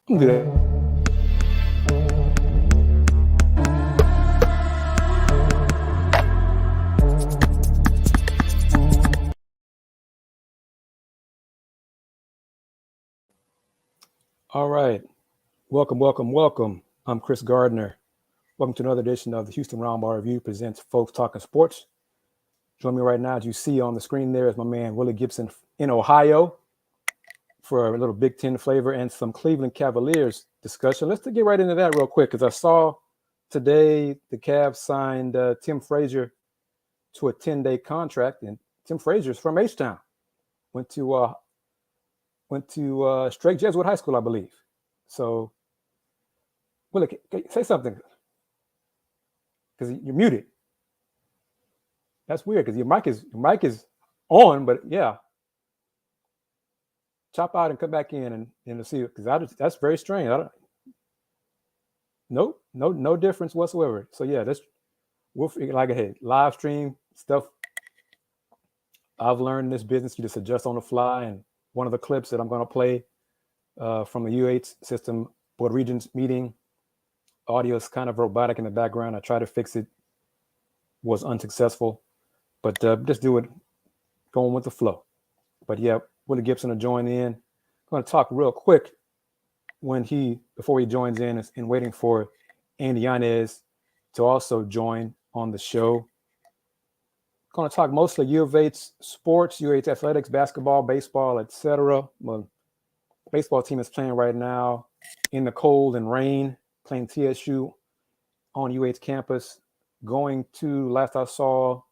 I'm gonna do that. All right. Welcome. I'm Kris Gardner. Welcome to another edition of the Houston Roundball Review presents Folks Talking Sports. Join me right now, as you see on the screen there, is my man Willy Gibson in Ohio for a little Big Ten flavor and some Cleveland Cavaliers discussion. Let's get right into that real quick, because I saw today the Cavs signed Tim Frazier to a 10-day contract, and Tim Frazier's from H-Town. Went to Strake Jesuit High School, I believe. So, Willie, say something, because you're muted. That's weird, because your mic is on, but yeah. Chop out and come back in and see it, because that's very strange. No difference whatsoever. So yeah, we'll like I said, live stream stuff. I've learned in this business, you just adjust on the fly. And one of the clips that I'm going to play from the U8 system board Regents meeting, audio is kind of robotic in the background. I tried to fix it, was unsuccessful, but just do it, going with the flow. But yeah, Willy Gibson will join in. I'm going to talk real quick before he joins in, and waiting for Andy Yanez to also join on the show. Going to talk mostly U of H sports, U of H athletics, basketball, baseball, etc. Well, baseball team is playing right now in the cold and rain, playing TSU on UH campus. Going to, last I saw,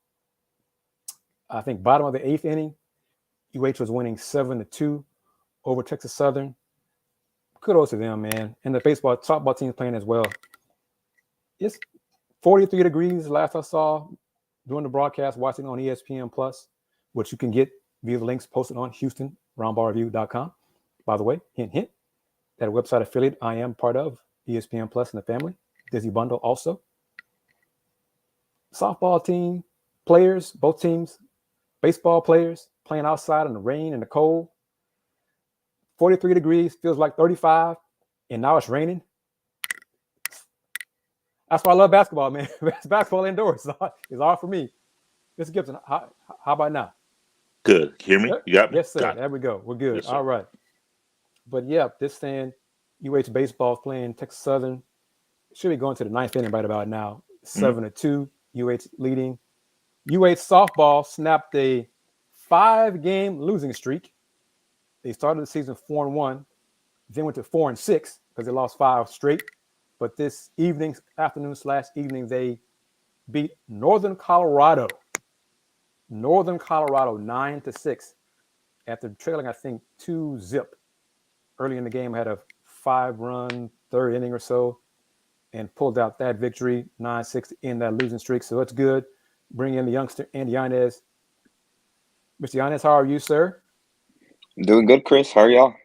I think bottom of the 8th inning, UH was winning 7-2 over Texas Southern. Kudos to them, man. And the softball team is playing as well. It's 43 degrees last I saw during the broadcast, watching on ESPN Plus, which you can get via the links posted on HoustonRoundballReview.com. By the way, hint, that website affiliate I am part of, ESPN Plus and the family, Disney Bundle also. Softball team players, both teams, baseball players playing outside in the rain and the cold. 43 degrees, feels like 35, and now it's raining. That's why I love basketball, man. Basketball indoors is all for me. Mr. Gibson, how about now? Good. Hear me? You got me? Yes, sir. There we go. We're good. Yes, all right. But yeah, this saying UH baseball playing Texas Southern. Should be going to the 9th inning right about now. 7-2, UH leading. UH softball snapped a 5-game losing streak. They started the season 4-1, then went to 4-6 because they lost 5 straight. But this afternoon/evening, they beat Northern Colorado 9-6 after trailing, I think, 2-0. Early in the game, had a 5-run third inning or so and pulled out that victory, 9-6 in that losing streak. So it's good. Bring in the youngster, Andy Yanez. Mr. Yanez, how are you, sir? I'm doing good, Kris. How are y'all?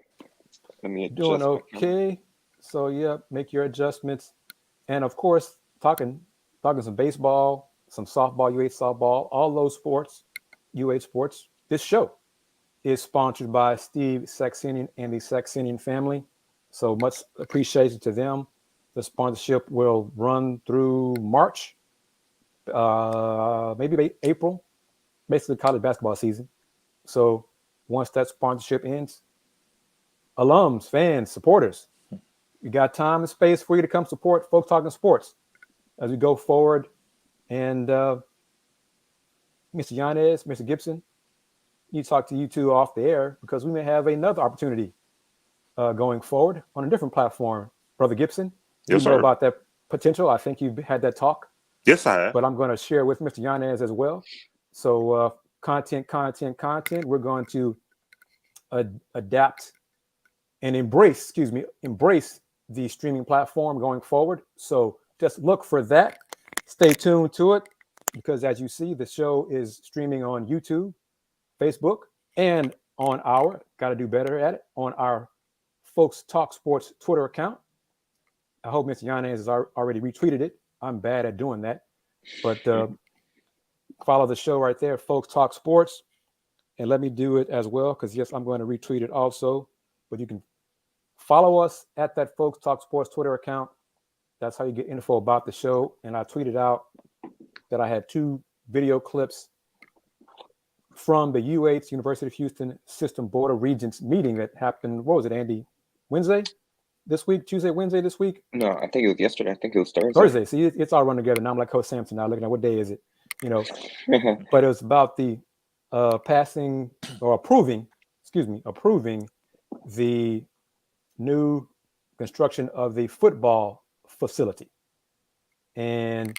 Doing okay. So yeah, make your adjustments. And of course, talking some baseball, some softball, UH softball, all those sports, UH sports. This show is sponsored by Steve Saxenian and the Saxenian family. So much appreciation to them. The sponsorship will run through March, maybe April, basically college basketball season. So once that sponsorship ends, alums, fans, supporters, you got time and space for you to come support Folks Talking Sports as we go forward. And Mr. Yanez, Mr. Gibson, you talk to you two off the air, because we may have another opportunity going forward on a different platform. Brother Gibson, yes, you know sir. about that potential. I think you've had that talk. Yes, I have. But I'm going to share with Mr. Yanez as well. So content. We're going to adapt and embrace the streaming platform going forward. So just look for that. Stay tuned to it, because as you see, the show is streaming on YouTube, Facebook, and on our Folks Talk Sports Twitter account. I hope Mr. Yanez has already retweeted it. I'm bad at doing that. But follow the show right there, Folks Talk Sports. And let me do it as well, because yes, I'm going to retweet it also. But you can follow us at that Folks Talk Sports Twitter account. That's how you get info about the show. And I tweeted out that I had 2 video clips from the UH University of Houston System Board of Regents meeting that happened, what was it, Andy? Wednesday this week? Tuesday, Wednesday this week? No, I think it was yesterday. I think it was Thursday. Thursday. See, it's all run together. Now I'm like Coach Sampson now, looking at what day is it, But it was about the approving the new construction of the football facility. And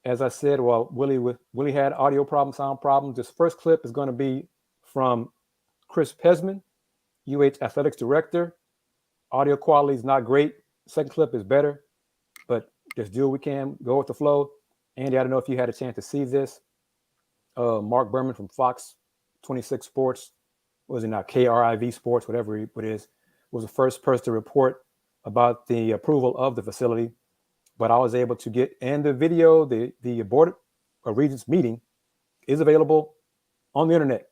as I said, well, Willie had audio problems, sound problems. This first clip is going to be from Chris Pesman, UH Athletics Director. Audio quality is not great. Second clip is better, but just do what we can, go with the flow. Andy, I don't know if you had a chance to see this. Mark Berman from Fox 26 Sports, was it not KRIV Sports, whatever it is, was the first person to report about the approval of the facility. But I was able to get, and the video, the Board of Regents meeting is available on the internet.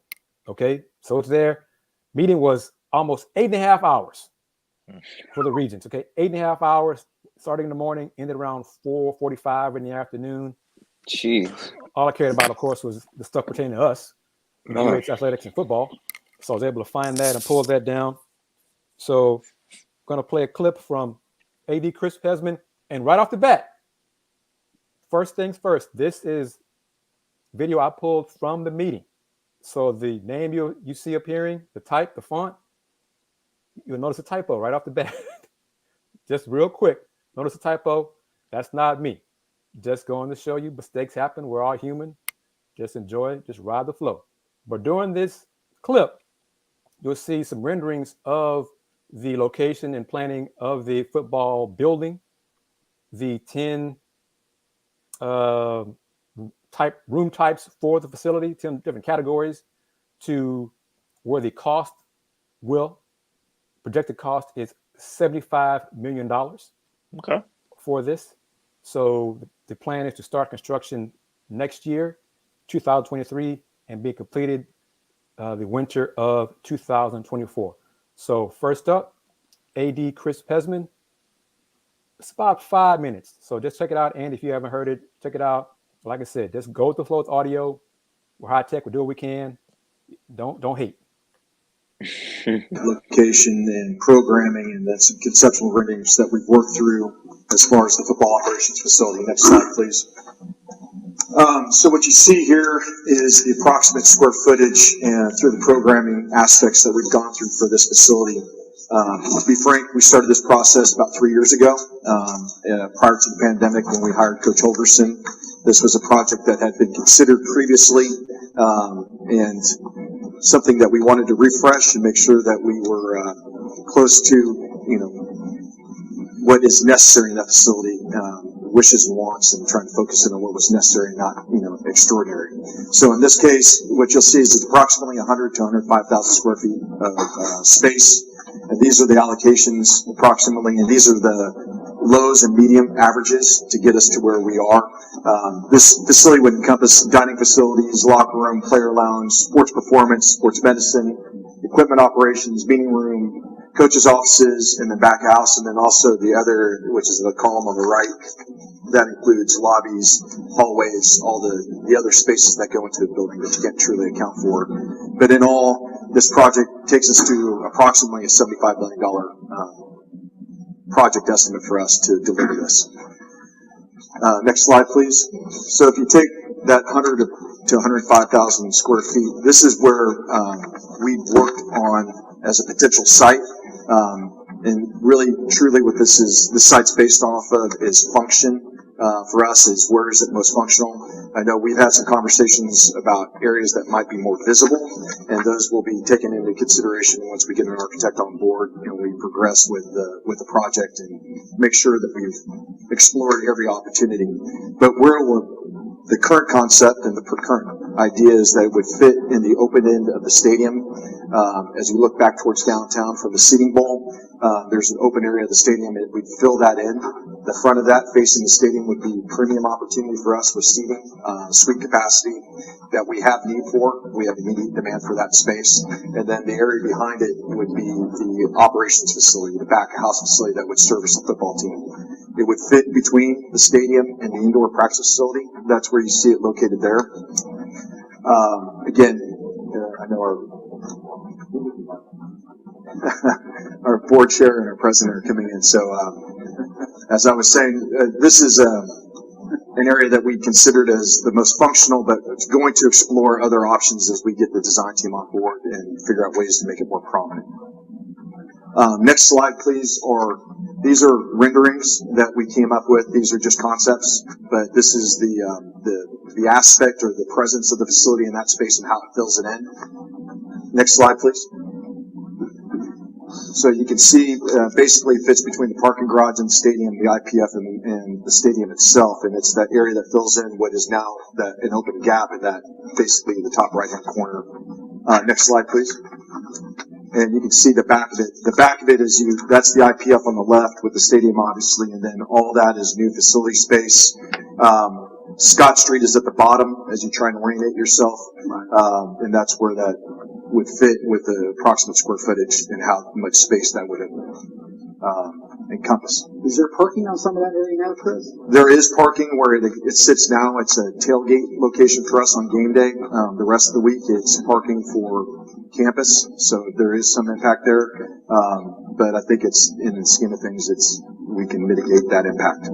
Okay, so it's there. Meeting was almost 8.5 hours for the Regents. Okay, 8.5 hours, starting in the morning, ended around 4:45 in the afternoon. Jeez. All I cared about, of course, was the stuff pertaining to us, UH athletics and football. So I was able to find that and pull that down. So I'm going to play a clip from AD Chris Pesman. And right off the bat, first things first, this is video I pulled from the meeting. So the name you see appearing, the type, the font, you'll notice a typo right off the bat. Just real quick, notice a typo. That's not me. Just going to show you mistakes happen. We're all human. Just enjoy it. Just ride the flow. But during this clip, you'll see some renderings of the location and planning of the football building, the 10 room types for the facility, 10 different categories, to where the projected cost is $75 million for this. So the plan is to start construction next year, 2023, and be completed the winter of 2024. So first up, AD Chris Pesman. It's about 5 minutes. So just check it out. And if you haven't heard it, check it out. Like I said, just go with the flow with audio. We're high tech. We'll do what we can. Don't hate. Location and programming, and then some conceptual renderings that we've worked through as far as the football operations facility. Next slide, please. So what you see here is the approximate square footage and through the programming aspects that we've gone through for this facility. To be frank, we started this process about 3 years ago, prior to the pandemic, when we hired Coach Holgerson. This was a project that had been considered previously, and something that we wanted to refresh and make sure that we were close to, what is necessary in that facility, wishes and wants, and trying to focus in on what was necessary, not extraordinary. So in this case, what you'll see is it's approximately 100 to 105,000 square feet of space. And these are the allocations approximately, and these are the lows and medium averages to get us to where we are. This facility would encompass dining facilities, locker room, player lounge, sports performance, sports medicine, equipment operations, meeting room, coaches' offices, and the back house, and then also the other, which is the column on the right, that includes lobbies, hallways, all the other spaces that go into the building that you can't truly account for. But in all, this project takes us to approximately a $75 million project estimate for us to deliver this. Next slide, please. So if you take that 100 to 105,000 square feet, this is where we've worked on as a potential site. And really, truly, what this site's based off of is function. For us, is where is it most functional? I know we've had some conversations about areas that might be more visible, and those will be taken into consideration once we get an architect on board and we progress with the project and make sure that we've explored every opportunity. But the current concept and the current idea is that it would fit in the open end of the stadium. As you look back towards downtown from the seating bowl, there's an open area of the stadium. It would fill that in. The front of that facing the stadium would be premium opportunity for us with seating, suite capacity that we have need for. We have immediate demand for that space. And then the area behind it would be the operations facility, the back house facility that would service the football team. It would fit between the stadium and the indoor practice facility. That's where you see it located there. Again, I know our board chair and our president are coming in. So, as I was saying, this is an area that we considered as the most functional, but it's going to explore other options as we get the design team on board and figure out ways to make it more prominent. Next slide, please. These are renderings that we came up with. These are just concepts, but this is the aspect or the presence of the facility in that space and how it fills it in. Next slide, please. So you can see basically it fits between the parking garage and the stadium, the IPF, and the stadium itself, and it's that area that fills in what is now an open gap in that basically the top right-hand corner. Next slide, please. And you can see the back of it. The back of it is that's the IPF on the left with the stadium, obviously, and then all that is new facility space. Scott Street is at the bottom as you try and orient yourself, and that's where that would fit with the approximate square footage and how much space that would encompass. Is there parking on some of that area now, Chris? There is parking where it sits now. It's a tailgate location for us on game day. The rest of the week, it's parking for campus, so there is some impact there. But I think it's in the scheme of things, we can mitigate that impact.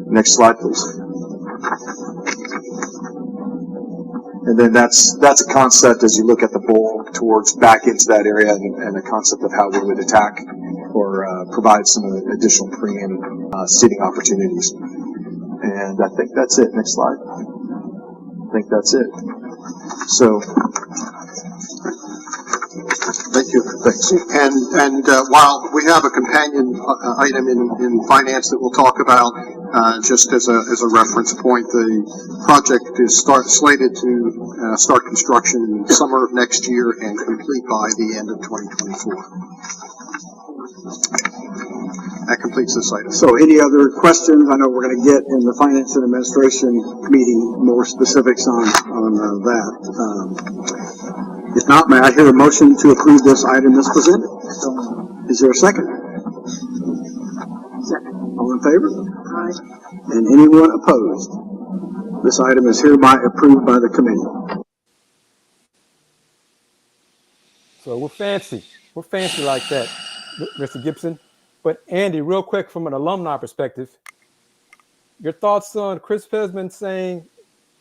Next slide, please. And then that's a concept as you look at the bowl towards back into that area and a concept of how we would attack or provide some additional premium seating opportunities. And I think that's it. Next slide. I think that's it. So, thank you. Thanks. And while we have a companion item in finance that we'll talk about, just as a reference point, the project is slated to start construction in the summer of next year and complete by the end of 2024. That completes this item. So any other questions? I know we're going to get in the Finance and Administration meeting more specifics on that. If not, may I hear a motion to approve this item as presented? Is there a second? Second. All in favor? Aye. And anyone opposed? This item is hereby approved by the committee. So we're fancy. We're fancy like that, Mr. Gibson. But Andy, real quick, from an alumni perspective, your thoughts on Chris Pesman saying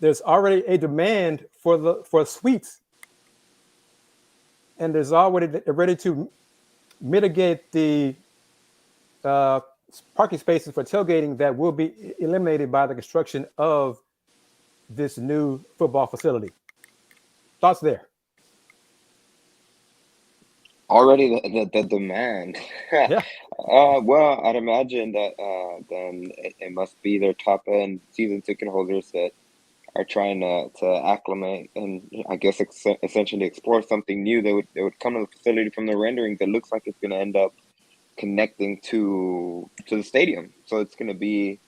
there's already a demand for suites, and there's already ready to mitigate the parking spaces for tailgating that will be eliminated by the construction of this new football facility. Thoughts there? Already the demand. Yeah. Well, I'd imagine that then it must be their top end season ticket holders that are trying to acclimate and I guess essentially explore something new. They would come to the facility from the renderings. It looks like it's going to end up connecting to the stadium. So it's going to be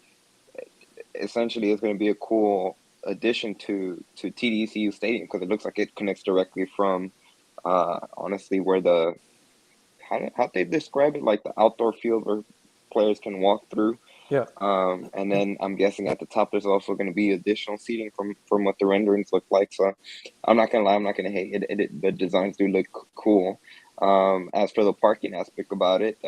essentially a cool addition to TDECU Stadium because it looks like it connects directly from honestly where how they describe it, like the outdoor field where players can walk through. Yeah. And then I'm guessing at the top there's also going to be additional seating from what the renderings look like. So I'm not gonna lie, I'm not gonna hate it. The designs do look cool. As for the parking aspect about it,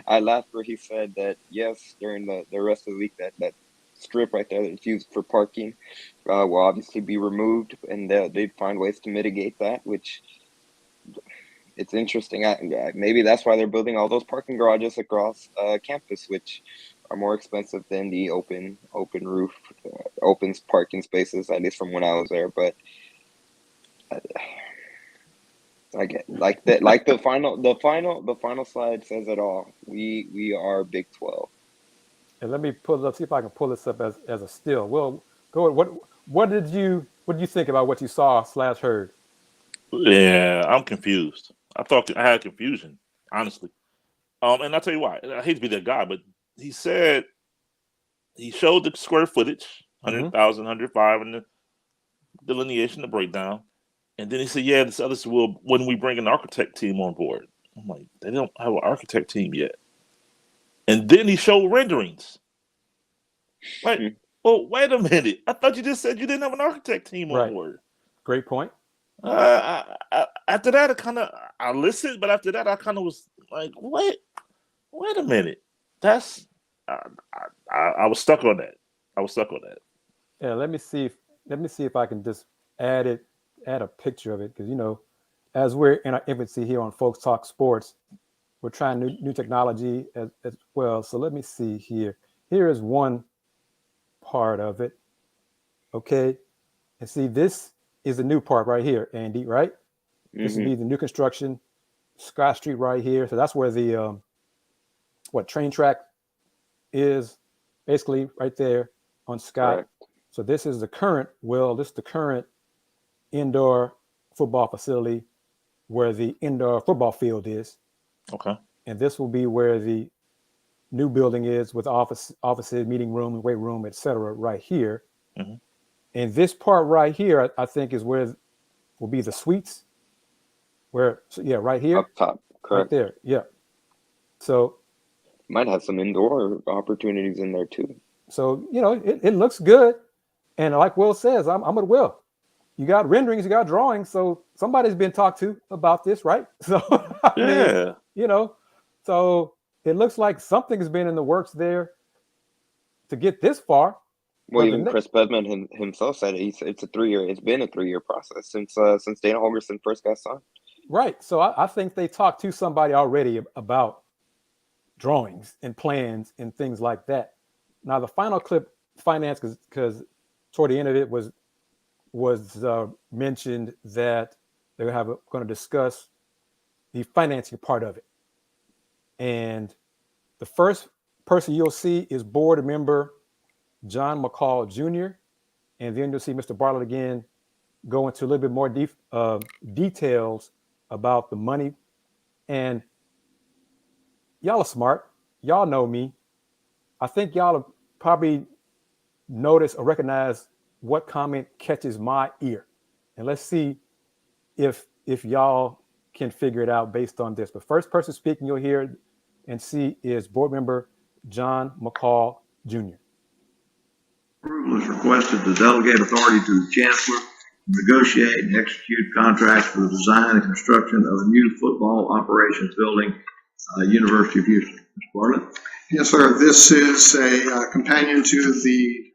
I laughed where he said that yes, during the rest of the week that strip right there that's used for parking will obviously be removed, and they'd find ways to mitigate that, which it's interesting. Maybe that's why they're building all those parking garages across campus, which are more expensive than the open roof, open parking spaces, at least from when I was there. But I get like the final slide says it all. We are Big 12. And let me pull it up, see if I can pull this up as a still. Well, go ahead. What did you What do you think about what you saw / heard? Yeah, I'm confused. I thought I had confusion, honestly. And I'll tell you why. I hate to be that guy, but he said he showed the square footage, 100,000, 105, and the delineation, the breakdown. And then he said, yeah, this others will when we bring an architect team on board. I'm like, they don't have an architect team yet. And then he showed renderings. Like, well, wait a minute. I thought you just said you didn't have an architect team on board. Great point. After that, I listened, but after that, I kind of was like, wait a minute. That's I was stuck on that. Yeah, let me see if I can just add a picture of it, because as we're in our infancy here on Folks Talk Sports, we're trying new technology as well. So let me see here. Here is one part of it. Okay, and see, this is the new part right here, Andy. Right? This would be the new construction, Scott Street right here. So that's where the train track is, basically right there on Scott. Correct. So this is the current indoor football facility where the indoor football field is. Okay. And this will be where the new building is, with offices, meeting room, weight room, etc. right here. Mm-hmm. And this part right here, I think, is where will be the suites. Right here. Up top, correct. Right there, yeah. So might have some indoor opportunities in there too. So it looks good, and like Will says, I'm with Will. You got renderings, you got drawings, so somebody's been talked to about this, right? So I mean, so it looks like something's been in the works there to get this far. Well, even Chris Pedman himself said it's been a 3-year process since Dana Holgorsen first got signed. Right. So I think they talked to somebody already about drawings and plans and things like that. Now the final clip, finance, because toward the end of it was mentioned that they were going to discuss the financing part of it. And the first person you'll see is board member John McCall Jr. And then you'll see Mr. Bartlett again go into a little bit more details about the money. And y'all are smart. Y'all know me. I think y'all have probably noticed or recognize what comment catches my ear. And let's see if y'all can figure it out based on this. The first person speaking you'll hear and see is board member John McCall Jr. Approval is requested to delegate authority to the Chancellor to negotiate and execute contracts for the design and construction of a new football operations building, University of Houston. Mr. Bartlett? Yes, sir. This is a companion to the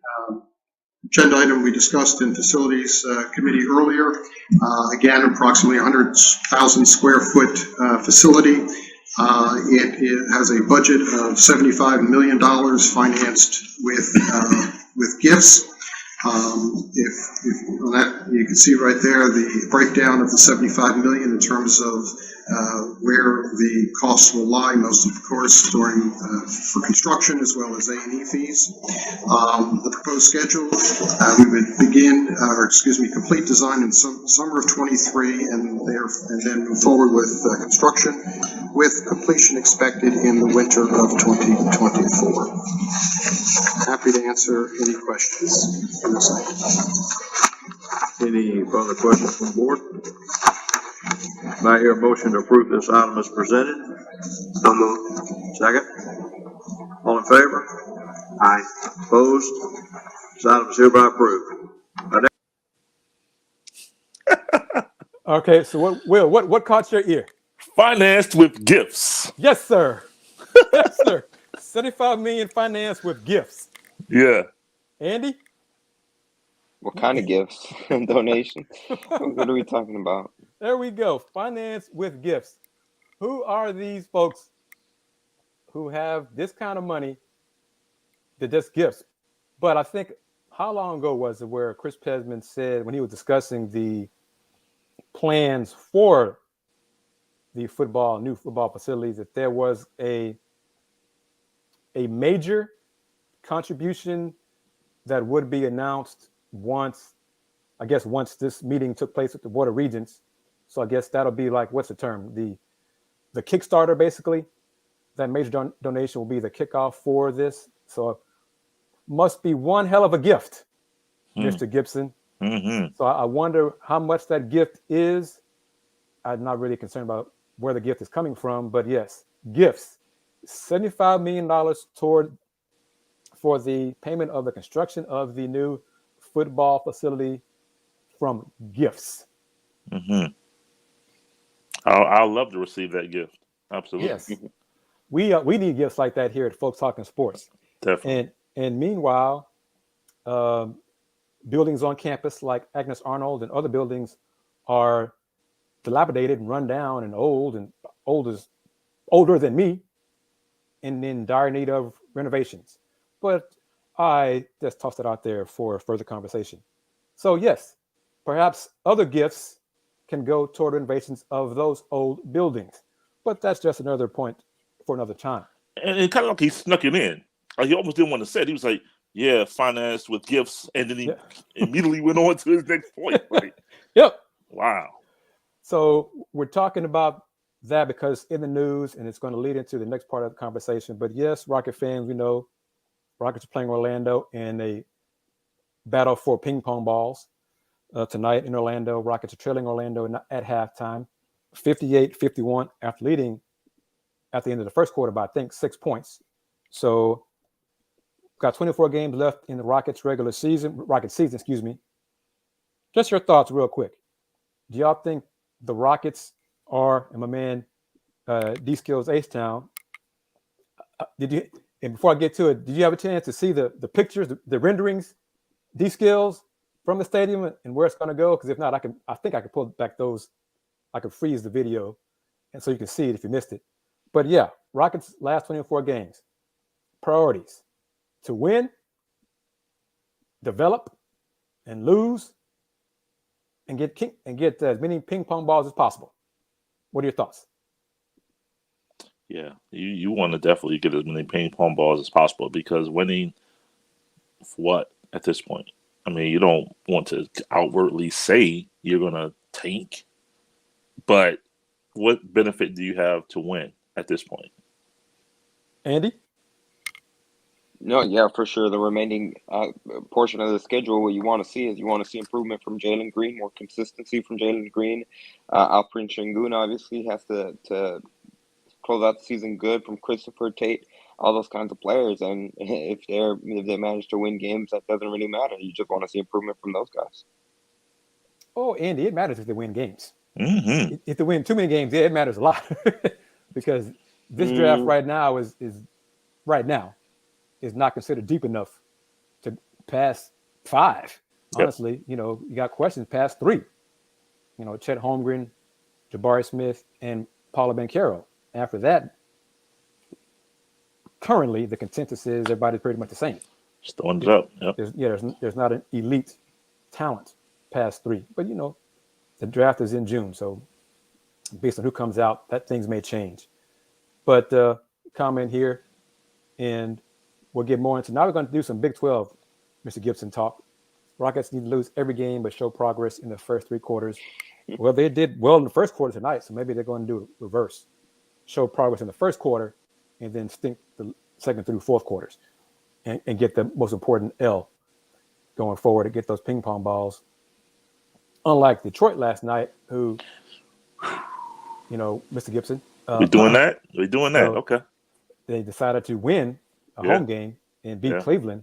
agenda item we discussed in Facilities Committee earlier. Again, approximately 100,000 square foot facility. It has a budget of $75 million financed with gifts. If on that, you can see right there the breakdown of the $75 million in terms of where the costs will lie, most of course during for construction as well as A&E fees. The proposed schedule, we would complete design in summer of 23 and then move forward with construction, with completion expected in the winter of 2024. Happy to answer any questions on this item. Any further questions from the board? May I hear a motion to approve this item as presented? So moved. Second? All in favor? Aye. Opposed? This item is hereby approved. Okay, so what caught your ear? Financed with gifts. Yes, sir. Yes, sir. 75 million financed with gifts. Yeah. Andy? What kind of gifts? Donations? What are we talking about? There we go. Finance with gifts. Who are these folks who have this kind of money that just gifts? But I think, how long ago was it where Chris Pesman said, when he was discussing the plans for the new football facilities, that there was a major contribution that would be announced once I guess once this meeting took place with the Board of Regents, so I guess that'll be like, what's the term? The Kickstarter, basically. That major donation will be the kickoff for this. So must be one hell of a gift, Mr. Gibson. Mm-hmm. So I wonder how much that gift is. I'm not really concerned about where the gift is coming from, but yes, gifts. $75 million for the payment of the construction of the new football facility from gifts. Mm-hmm. I'll love to receive that gift. Absolutely. Yes. We need gifts like that here at Folks Talking Sports. Definitely. And meanwhile, buildings on campus like Agnes Arnold and other buildings are dilapidated and run down and older than me and in dire need of renovations. But I just tossed it out there for further conversation. So yes, perhaps other gifts can go toward renovations of those old buildings. But that's just another point for another time. And it kind of like he snuck it in. Like he almost didn't want to say it. He was like, yeah, financed with gifts. And then he immediately went on to his next point. Like, yep. Wow. So we're talking about that because in the news, and it's going to lead into the next part of the conversation. But yes, Rocket fans, we know Rockets are playing Orlando in a battle for ping pong balls tonight in Orlando. Rockets are trailing Orlando at halftime, 58-51 after leading at the end of the first quarter by, I think, 6 points. So got 24 games left in the Rocket season, excuse me. Just your thoughts real quick. Do y'all think the Rockets are, and my man D-Skills H-Town, and before I get to it, did you have a chance to see the pictures, the renderings, D-Skills from the stadium and where it's going to go? Because if not, I think I could pull back those. I could freeze the video, and so you can see it if you missed it. But yeah, Rockets last 24 games. Priorities: to win, develop, and lose, and get as many ping pong balls as possible. What are your thoughts? Yeah, you want to definitely get as many ping pong balls as possible because winning for what at this point? I mean, you don't want to outwardly say you're going to tank, but what benefit do you have to win at this point? Andy? No, yeah, for sure. The remaining portion of the schedule, what you want to see is improvement from Jalen Green, more consistency from Jalen Green. Alperen Şengün obviously has to close out the season good from Christopher Tate, all those kinds of players. And if they manage to win games, that doesn't really matter. You just want to see improvement from those guys. Oh, Andy, it matters if they win games. Mm-hmm. If they win too many games, it matters a lot because this draft right now is not considered deep enough to pass 5. Honestly, you got questions past 3. Chet Holmgren, Jabari Smith, and Paolo Banchero. After that, currently the consensus is everybody's pretty much the same. Just throwing it up. Yep. There's not an elite talent past 3, but the draft is in June, so based on who comes out, that things may change. But comment here, and we'll get more into. Now we're going to do some Big 12, Mr. Gibson talk. Rockets need to lose every game but show progress in the first 3 quarters. Well, they did well in the first quarter tonight, so maybe they're going to do reverse. Show progress in the first quarter and then stink the second through fourth quarters and get the most important L going forward to get those ping pong balls. Unlike Detroit last night, who, Mr. Gibson. We're doing that? We're doing that. Okay. They decided to win a home game and beat Cleveland.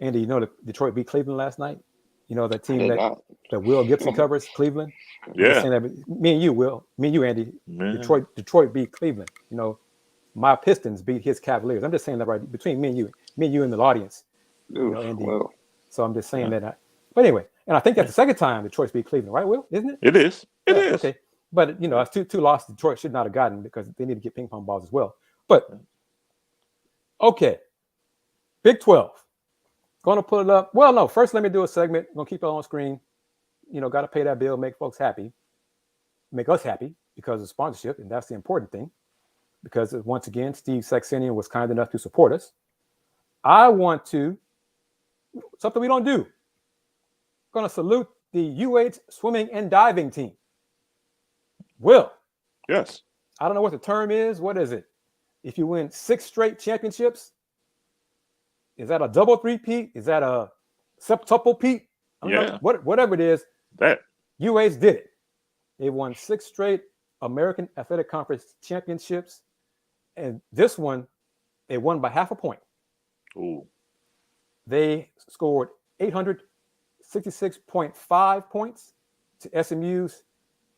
Andy, that Detroit beat Cleveland last night? That team that Will Gibson covers, Cleveland? Yeah. Me and you, Will. Me and you, Andy. Man. Detroit beat Cleveland. My Pistons beat his Cavaliers. I'm just saying that right between me and you in the audience. Andy. Well. So I'm just saying that. But anyway, and I think that's the second time Detroit's beat Cleveland, right, Will? Isn't it? It is. It is. Okay. But, it's two losses Detroit should not have gotten because they need to get ping pong balls as well. But, okay. Big 12. Going to put it up. Well, no, first let me do a segment. I'm going to keep it on screen. Got to pay that bill, make folks happy. Make us happy because of sponsorship, and that's the important thing. Because, once again, Steve Saxenian was kind enough to support us. I want to, something we don't do. Going to salute the UH swimming and diving team. Will. Yes. I don't know what the term is. What is it? If you win 6 straight championships, is that a double three-peat? Is that a septuple-peat? I don't know. Whatever it is, that UH did it. They won 6 straight American Athletic Conference championships. And this one, they won by half a point. Ooh. They scored 866.5 points to SMU's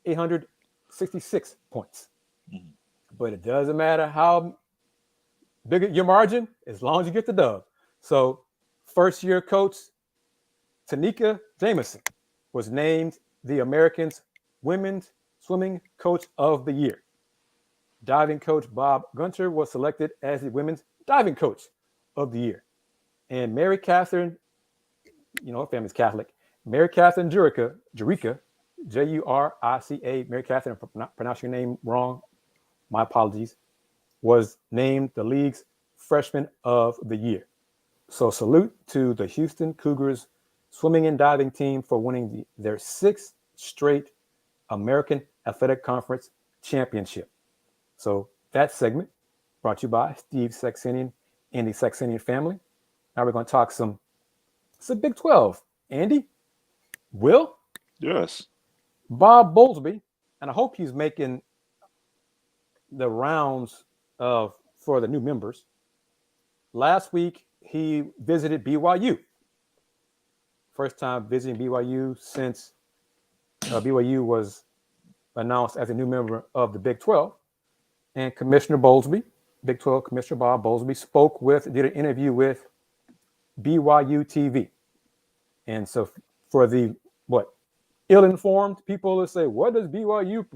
866 points. Mm-hmm. But it doesn't matter how big your margin, as long as you get the dub. So first-year coach Tanika Jameson was named the Americans Women's Swimming Coach of the Year. Diving coach Bob Gunter was selected as the Women's Diving Coach of the Year. And Mary Catherine, her family's Catholic, Mary Catherine Jurica, Jurica, Mary Catherine, pronounce your name wrong, my apologies, was named the league's Freshman of the Year. So salute to the Houston Cougars swimming and diving team for winning their 6th straight American Athletic Conference championship. So that segment brought to you by Steve Saxenian and the Saxenian family. Now we're going to talk some Big 12. Andy, Will? Yes. Bob Bowlesby, and I hope he's making the rounds for the new members. Last week, he visited BYU. First time visiting BYU since BYU was announced as a new member of the Big 12. And Commissioner Bowlesby, Big 12 Commissioner Bob Bowlesby, did an interview with BYU TV. And so for the, ill-informed people that say, what does BYU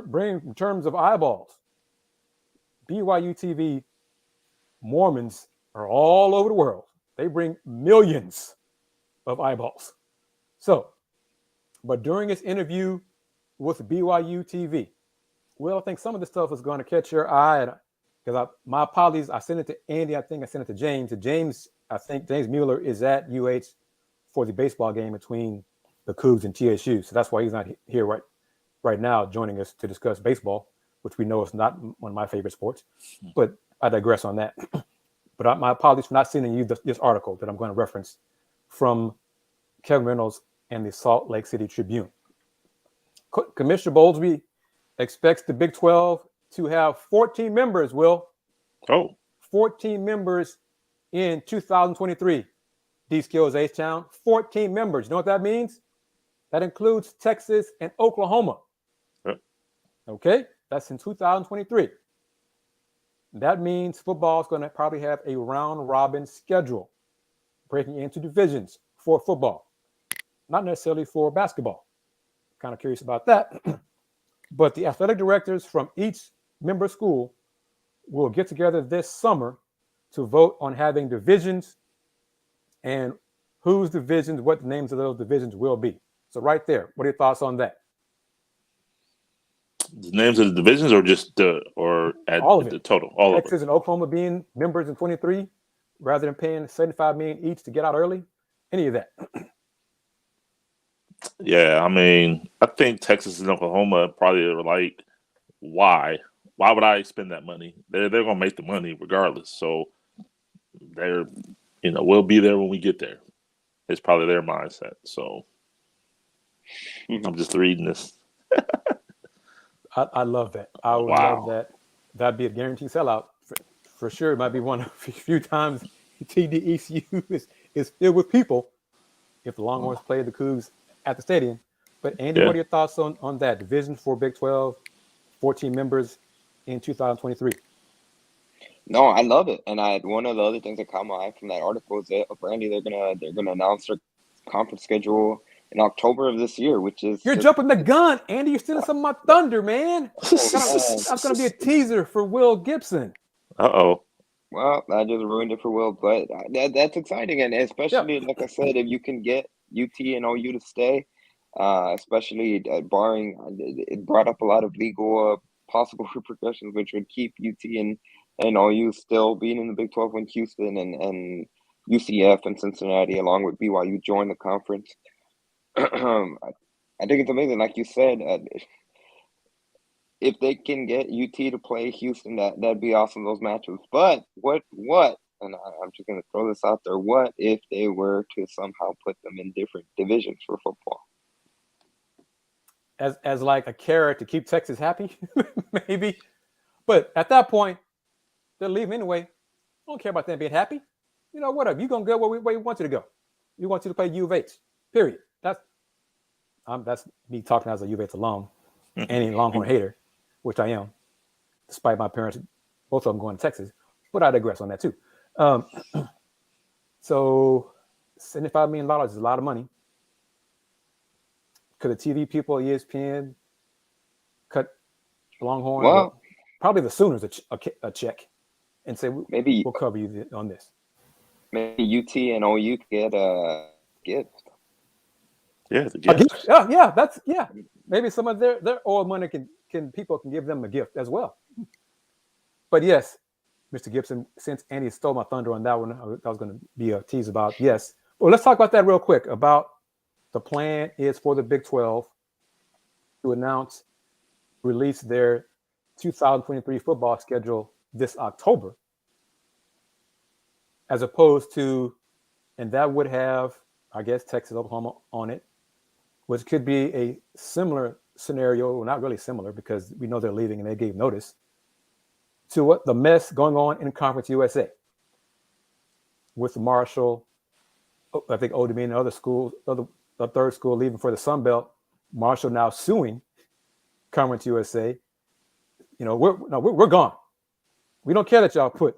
bring in terms of eyeballs? BYU TV Mormons are all over the world. They bring millions of eyeballs. So, but during his interview with BYU TV, I think some of the stuff is going to catch your eye. Because my apologies, I sent it to Andy. I think I sent it to James. I think James Mueller is at UH for the baseball game between the Cougs and TSU. So that's why he's not here right now joining us to discuss baseball, which we know is not one of my favorite sports. But I digress on that. But my apologies for not sending you this article that I'm going to reference from Kevin Reynolds and the Salt Lake City Tribune. Commissioner Bowlesby expects the Big 12 to have 14 members, Will. 14 members in 2023. D-Skills H-Town, 14 members. You know what that means? That includes Texas and Oklahoma. Okay? That's in 2023. That means football is going to probably have a round-robin schedule, breaking into divisions for football, not necessarily for basketball. Kind of curious about that. But the athletic directors from each member school will get together this summer to vote on having divisions and whose divisions, what the names of those divisions will be. So right there, what are your thoughts on that? The names of the divisions, or just all of it? The total? All Texas of it. and Oklahoma being members in 23, rather than paying $75 million each to get out early. Any of that? Yeah, I mean, I think Texas and Oklahoma probably are like, why? Why would I spend that money? They're gonna make the money regardless. So they're, we'll be there when we get there. It's probably their mindset. So I'm just reading this. I love that. I would love that. That'd be a guaranteed sellout for sure. It might be one of the few times TDECU is filled with people if the Longhorns play the Cougs at the stadium. But Andy, what are your thoughts on that? Division for Big 12, 14 members in 2023. No, I love it. And one of the other things that caught my eye from that article is that apparently they're gonna announce their conference schedule in October of this year, which is jumping the gun, Andy. You're stealing some of my thunder, man. That's gonna be a teaser for Will Gibson. Uh-oh. Well, I just ruined it for Will, but that's exciting, and especially like I said, if you can get UT and OU to stay, especially barring it brought up a lot of legal possible repercussions, which would keep UT and OU still being in the Big 12 when Houston and UCF and Cincinnati, along with BYU, join the conference. I think it's amazing, like you said. If they can get UT to play Houston, that'd be awesome. Those matchups. But what? And I'm just gonna throw this out there. What if they were to somehow put them in different divisions for football? As like a carrot to keep Texas happy, maybe. But at that point, they're leaving anyway. I don't care about them being happy. You know, whatever. You're gonna go where we want you to go. We want you to play U of H. Period. That's me talking as a U of H alum, any Longhorn hater, which I am, despite my parents, both of them going to Texas. But I digress on that too. So $75 million is a lot of money. Could the TV people, ESPN, cut Longhorn? Well, probably the Sooners a check and say, maybe we'll cover you on this. Maybe UT and OU get a gift. Yeah, the gift. Yeah. Maybe some of their oil money can people can give them a gift as well. But yes, Mr. Gibson, since Andy stole my thunder on that one, I was going to be a tease about. Yes. Well, let's talk about that real quick. About the plan is for the Big 12 to release their 2023 football schedule this October, as opposed to, and that would have, I guess, Texas, Oklahoma on it, which could be a similar scenario, well, not really similar because we know they're leaving and they gave notice, to what the mess going on in Conference USA with Marshall, I think Old Dominion, other schools, the third school leaving for the Sun Belt, Marshall now suing Conference USA. You know, we're gone. We don't care that y'all put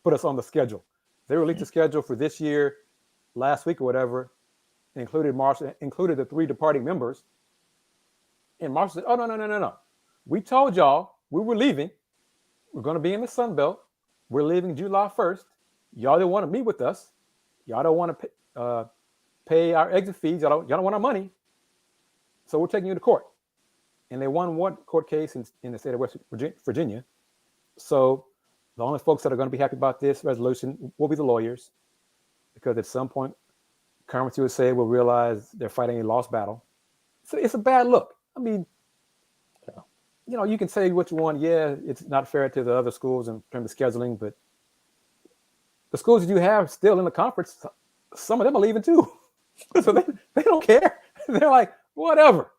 us on the schedule. They released the schedule for this year last week or whatever, included Marshall, included the 3 departing members. And Marshall said, oh, no. We told y'all we were leaving. We're going to be in the Sun Belt. We're leaving July 1st. Y'all don't want to meet with us. Y'all don't want to pay our exit fees. Y'all don't want our money. So we're taking you to court. And they won one court case in the state of West Virginia. So the only folks that are going to be happy about this resolution will be the lawyers, because at some point, Conference USA will realize they're fighting a lost battle. So it's a bad look. I mean, you know, you can say what you want. Yeah, it's not fair to the other schools in terms of scheduling, but the schools that you have still in the conference, some of them are leaving too. So they don't care. They're like, whatever.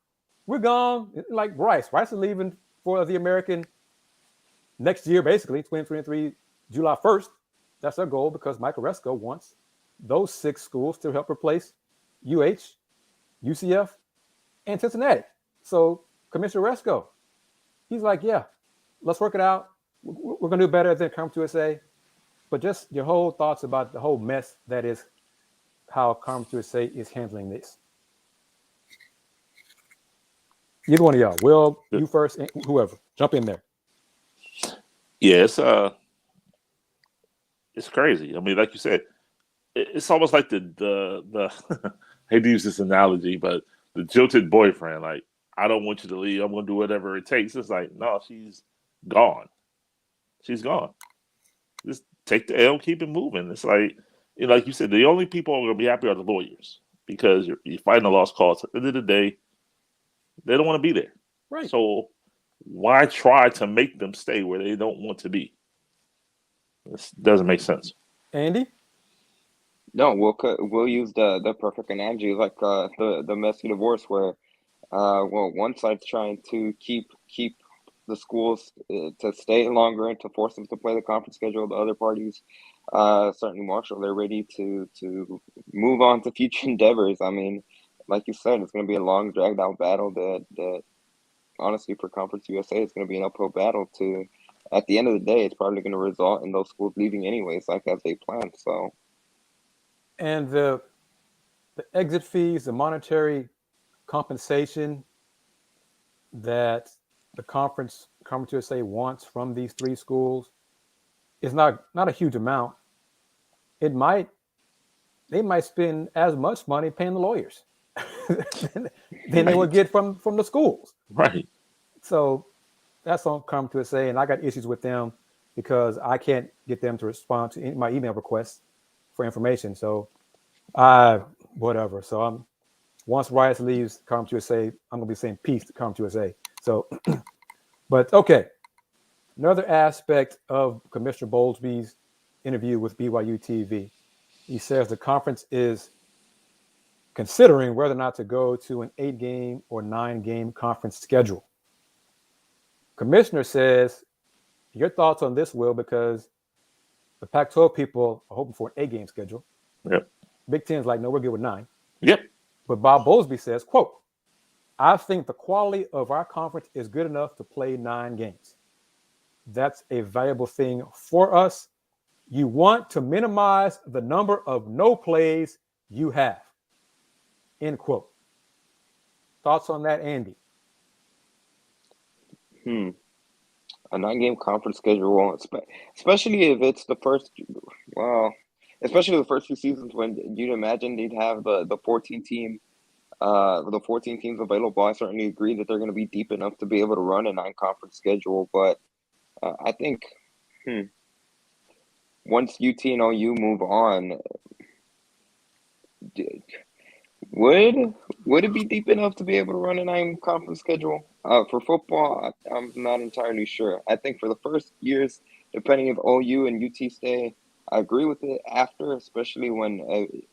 We're gone. Like Rice is leaving for the American next year, basically, 2023, July 1st. That's their goal, because Michael Resco wants those 6 schools to help replace UH, UCF, and Cincinnati. So Commissioner Resco, he's like, yeah, let's work it out. We're going to do better than Conference USA. But just your whole thoughts about the whole mess that is how Conference USA is handling this. Either one of y'all. Will, you first, whoever. Jump in there. Yeah, it's crazy. I mean, like you said, it's almost like the I hate to use this analogy, but the jilted boyfriend. Like, I don't want you to leave. I'm going to do whatever it takes. It's like, no, she's gone. She's gone. Just take the L, keep it moving. It's like, you know, like you said, the only people who are going to be happy are the lawyers, because you're fighting a lost cause. At the end of the day, they don't want to be there. Right. So why try to make them stay where they don't want to be? This doesn't make sense. Andy? No, we'll use the perfect analogy, like the messy divorce, where one side's trying to keep the schools to stay longer and to force them to play the conference schedule. The other parties, certainly Marshall, they're ready to move on to future endeavors. I mean, like you said, it's going to be a long, dragged out battle that honestly, for Conference USA, it's going to be an uphill battle. To at the end of the day, it's probably going to result in those schools leaving anyways, like as they planned. So, and the exit fees, the monetary compensation that the Conference USA wants from these 3 schools is not a huge amount. They might spend as much money paying the lawyers than they would get from the schools. Right. So that's on Conference USA, and I got issues with them because I can't get them to respond to my email requests for information. So whatever. So Once Rice leaves Conference USA, I'm going to be saying peace to Conference USA. So, but okay. Another aspect of Commissioner Bowlesby's interview with BYU TV, he says the conference is considering whether or not to go to an 8-game or 9-game conference schedule. Commissioner says, your thoughts on this, Will, because the Pac-12 people are hoping for an 8-game schedule. Yep. Big Ten's like, no, we're good with 9. Yep. But Bob Bowlesby says, quote, I think the quality of our conference is good enough to play 9 games. That's a valuable thing for us. You want to minimize the number of no plays you have. End quote. Thoughts on that, Andy? A 9-game conference schedule, especially if it's the first, especially the first few seasons when you'd imagine they'd have the 14 teams available. I certainly agree that they're going to be deep enough to be able to run a 9-conference schedule. But I think once UT and OU move on, would it be deep enough to be able to run a 9-conference schedule? For football, I'm not entirely sure. I think for the first years, depending if OU and UT stay, I agree with it. After, especially when,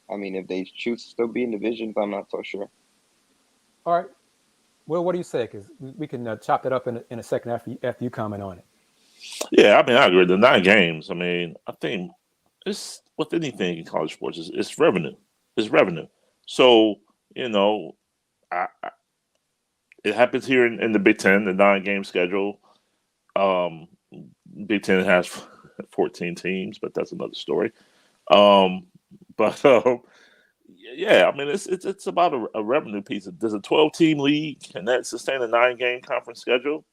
if they choose to still be in divisions, I'm not so sure. All right. Well, what do you say? Because we can chop that up in a second after you comment on it. Yeah, I agree. The 9 games, I think it's with anything in college sports, it's revenue. It's revenue. So, it happens here in the Big Ten, the 9-game schedule. Big Ten has 14 teams, but that's another story. It's about a revenue piece. There's a 12-team league, and that sustain a 9-game conference schedule.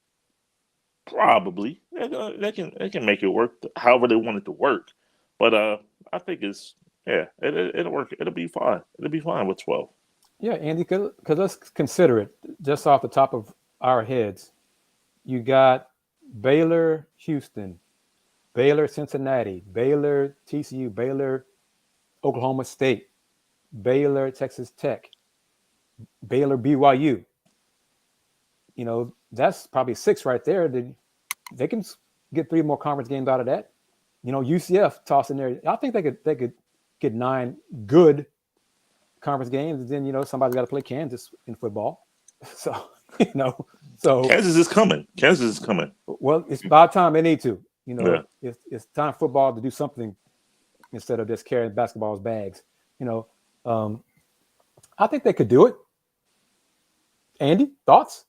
Probably they can make it work however they want it to work, but I think it'll work. It'll be fine. It'll be fine with 12. Yeah, Andy, because let's consider it just off the top of our heads. You got Baylor, Houston, Baylor, Cincinnati, Baylor, TCU, Baylor, Oklahoma State, Baylor, Texas Tech, Baylor, BYU. That's probably 6 right there. They can get 3 more conference games out of that. UCF tossed in there. I think they could get 9 good conference games. And then, somebody's got to play Kansas in football. So, Kansas is coming. Well, it's about time they need to. It's time for football to do something instead of just carrying basketball's bags. I think they could do it. Andy, thoughts?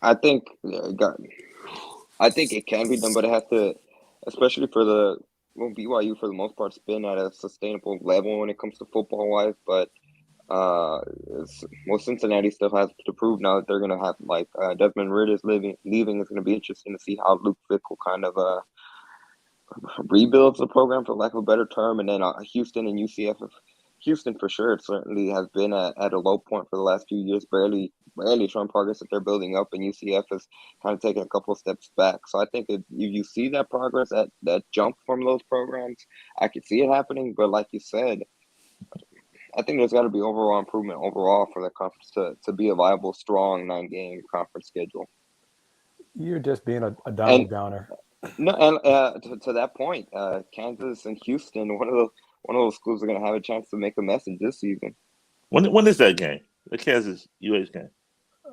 I think it can be done, but it has to, especially for BYU for the most part, has been at a sustainable level when it comes to football wise. But Cincinnati still has to prove now that they're going to have Desmond Ridder is leaving. It's going to be interesting to see how Luke Fickell kind of rebuilds the program, for lack of a better term, and then Houston and UCF. Houston for sure certainly has been at a low point for the last few years, barely showing progress that they're building up, and UCF has kind of taken a couple of steps back. So I think if you see that progress, that jump from those programs, I could see it happening. But like you said, I think there's got to be overall improvement for the conference to be a viable, strong 9-game conference schedule. You're just being a downer. No, and to that point, Kansas and Houston, one of those schools are going to have a chance to make a message this season. When is that game? The Kansas UH game?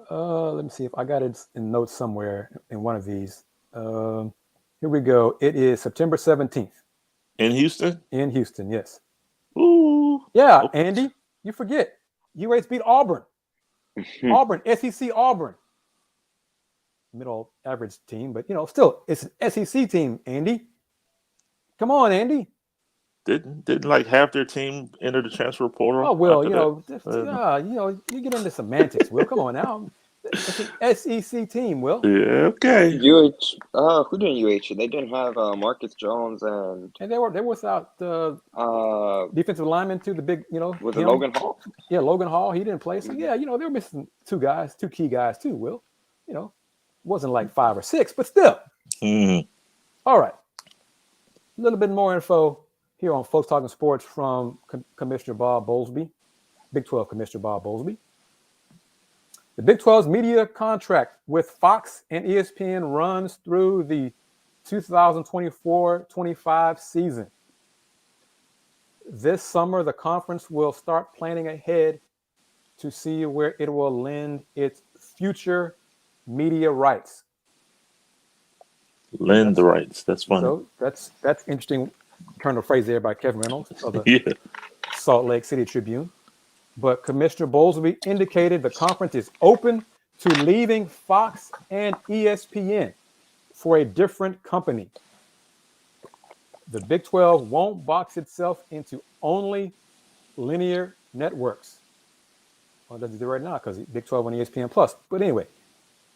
Let me see if I got it in notes somewhere in one of these. Here we go. It is September 17th. In Houston? In Houston, yes. Ooh. Yeah, okay. Andy, you forget. UH beat Auburn. Auburn, SEC Auburn. Middle average team, but still, it's an SEC team, Andy. Come on, Andy. Didn't like half their team enter the transfer portal? Oh, Will, you get into semantics, Will. Come on now. It's an SEC team, Will. Yeah, okay. UH, who didn't UH? They didn't have Marcus Jones and they were without the defensive lineman too. The big, was it Logan Hall? Yeah, Logan Hall. He didn't play, so yeah, they were missing 2 key guys too. Will, wasn't like 5 or 6, but still. Mm-hmm. All right, a little bit more info here on Folks Talking Sports from Commissioner Bob Bowlesby, Big 12 Commissioner Bob Bowlesby. The Big 12's media contract with Fox and ESPN runs through the 2024-25 season. This summer, the conference will start planning ahead to see where it will lend its future media rights. Lend the rights. That's funny. So that's interesting turn of phrase there by Kevin Reynolds of the Salt Lake City Tribune. But Commissioner Bowlesby indicated the conference is open to leaving Fox and ESPN for a different company. The Big 12 won't box itself into only linear networks. Well, it doesn't do right now because Big 12 on ESPN Plus. But anyway,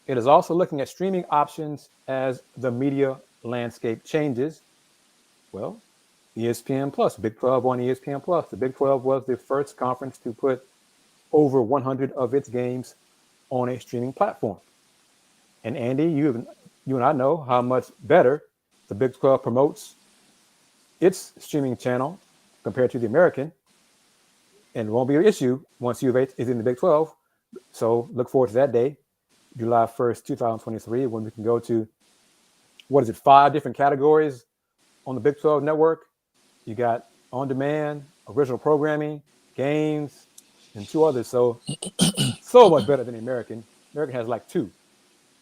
it is also looking at streaming options as the media landscape changes. Well, ESPN Plus, Big 12 on ESPN Plus. The Big 12 was the first conference to put over 100 of its games on a streaming platform. And Andy, you and I know how much better the Big 12 promotes its streaming channel compared to the American. And it won't be an issue once U of H is in the Big 12. So look forward to that day, July 1st, 2023, when we can go to, 5 different categories on the Big 12 network. You got on-demand, original programming, games, and 2 others. So much better than the American. American has like 2.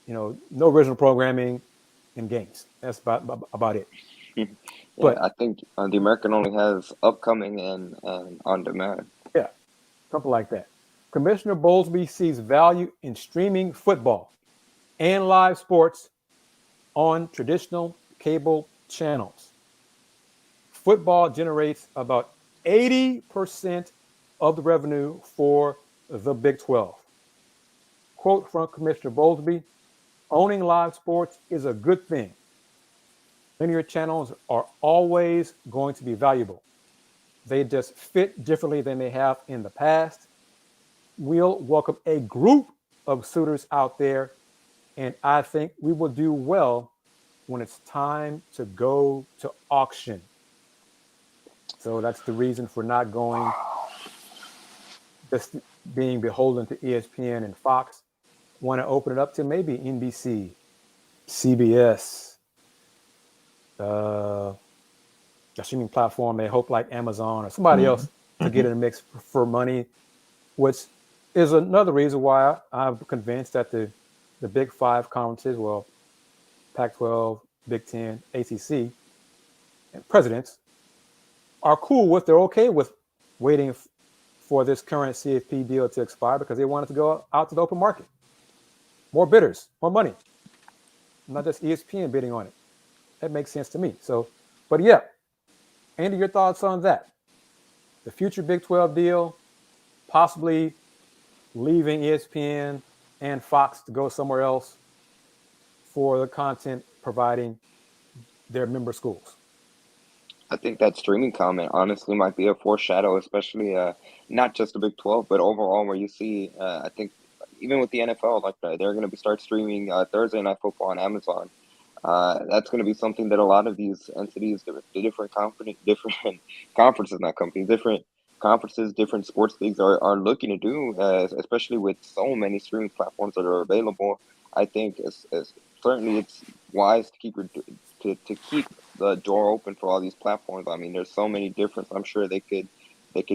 No original programming and games. That's about it. Yeah, But I think the American only has upcoming and on demand. Yeah, something like that. Commissioner Bowlesby sees value in streaming football and live sports on traditional cable channels. Football generates about 80% of the revenue for the Big 12. Quote from Commissioner Bowlesby, owning live sports is a good thing. Linear channels are always going to be valuable. They just fit differently than they have in the past. We'll welcome a group of suitors out there, and I think we will do well when it's time to go to auction. So that's the reason for not going, just being beholden to ESPN and Fox. Want to open it up to maybe NBC, CBS, a streaming platform, they hope like Amazon or somebody else to get in the mix for money, which is another reason why I'm convinced that the Big 5 conferences, well, Pac-12, Big 10, ACC, and presidents are cool with, they're okay with waiting for this current CFP deal to expire because they want it to go out to the open market. More bidders, more money, not just ESPN bidding on it. That makes sense to me. So, but yeah, Andy, your thoughts on that? The future Big 12 deal, possibly leaving ESPN and Fox to go somewhere else for the content providing their member schools. I think that streaming comment honestly might be a foreshadow, especially not just the Big 12, but overall where you see, I think even with the NFL, like they're going to start streaming Thursday Night Football on Amazon. That's going to be something that a lot of these entities, the different conferences, different sports leagues are looking to do, especially with so many streaming platforms that are available. I think certainly it's wise to keep the door open for all these platforms. I mean, there's so many different. I'm sure they could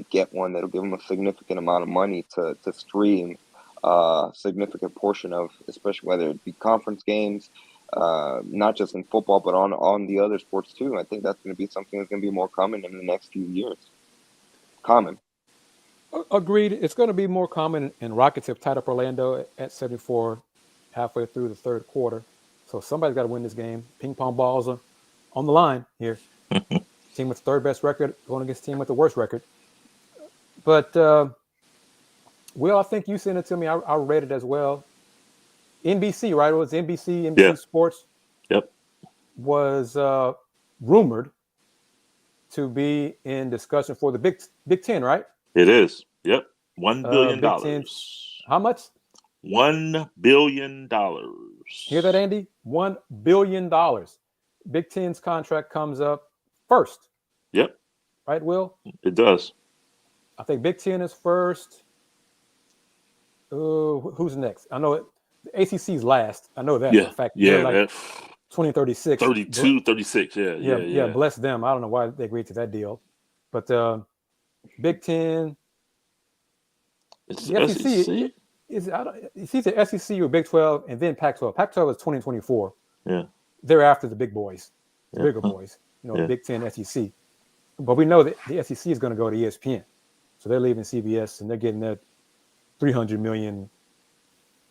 get one that'll give them a significant amount of money to stream a significant portion of, especially whether it be conference games. Not just in football, but on the other sports too. I think that's going to be something that's going to be more common in the next few years. Agreed. It's going to be more common, and Rockets have tied up Orlando at 74 halfway through the third quarter. So somebody's got to win this game. Ping pong balls are on the line here. Team with the third best record going against team with the worst record. But, Will, I think you sent it to me. I read it as well. NBC, right? It was NBC Sports. Yep. Was rumored to be in discussion for the Big 10, right? It is. Yep. $1 billion. Big 10, how much? $1 billion. Hear that, Andy? $1 billion. Big 10's contract comes up first. Yep. right, Will? It does. I think Big Ten is first. Who's next? I know the ACC is last. I know that for a fact. They're like 2036. 32, 36. Yeah. Bless them. I don't know why they agreed to that deal. But Big Ten, It's the SEC. SEC it's either SEC or Big 12 and then Pac-12. Pac-12 is 2024. Yeah. They're after the big boys, the bigger boys, Big Ten, SEC. But we know that the SEC is going to go to ESPN. So they're leaving CBS and they're getting that $300 million,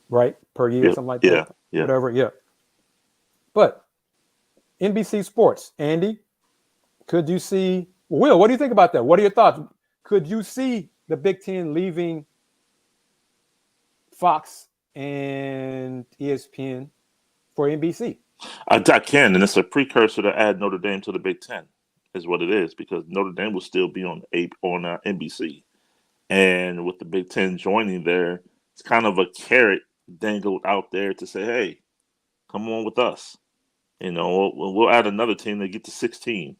right, per year, something like that. Yeah. Whatever, yeah. But NBC Sports, Andy, could you see, Will, what do you think about that? What are your thoughts? Could you see the Big Ten leaving Fox and ESPN for NBC? I can, and it's a precursor to add Notre Dame to the Big Ten, is what it is, because Notre Dame will still be on NBC. And with the Big Ten joining there, it's kind of a carrot dangled out there to say, hey, come on with us. We'll add another team to get to 16.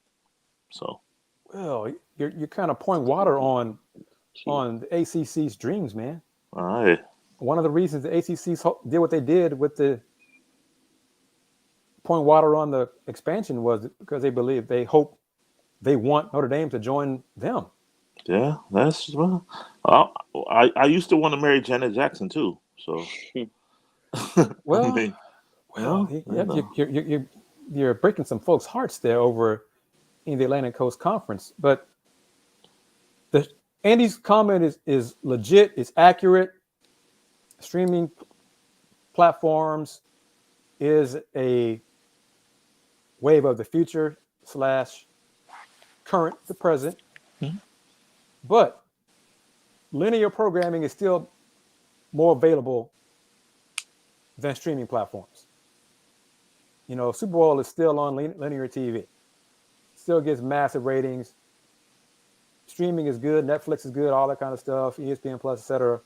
So, well, you're kind of pouring water on the ACC's dreams, man. All right. One of the reasons the ACC did what they did with the pouring water on the expansion was because they want Notre Dame to join them. Yeah, I used to want to marry Janet Jackson too. So, you're breaking some folks' hearts there over in the Atlantic Coast Conference. But Andy's comment is legit, is accurate. Streaming platforms is a wave of the future / current to present. Mm-hmm. But linear programming is still more available than streaming platforms. Super Bowl is still on linear TV. Still gets massive ratings. Streaming is good. Netflix is good. All that kind of stuff. ESPN Plus, etc.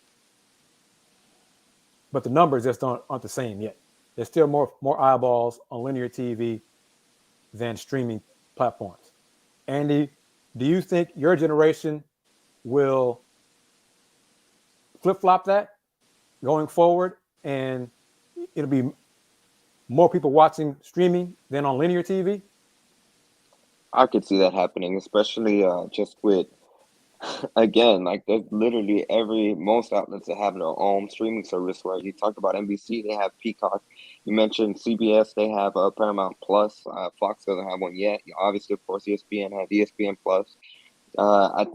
But the numbers just aren't the same yet. There's still more eyeballs on linear TV than streaming platforms. Andy, do you think your generation will flip-flop that going forward, and it'll be more people watching streaming than on linear TV? I could see that happening, especially just with, again, like there's literally most outlets that have their own streaming service. Where you talked about NBC, they have Peacock. You mentioned CBS, they have Paramount Plus. Fox doesn't have one yet. Obviously, of course, ESPN has ESPN Plus. I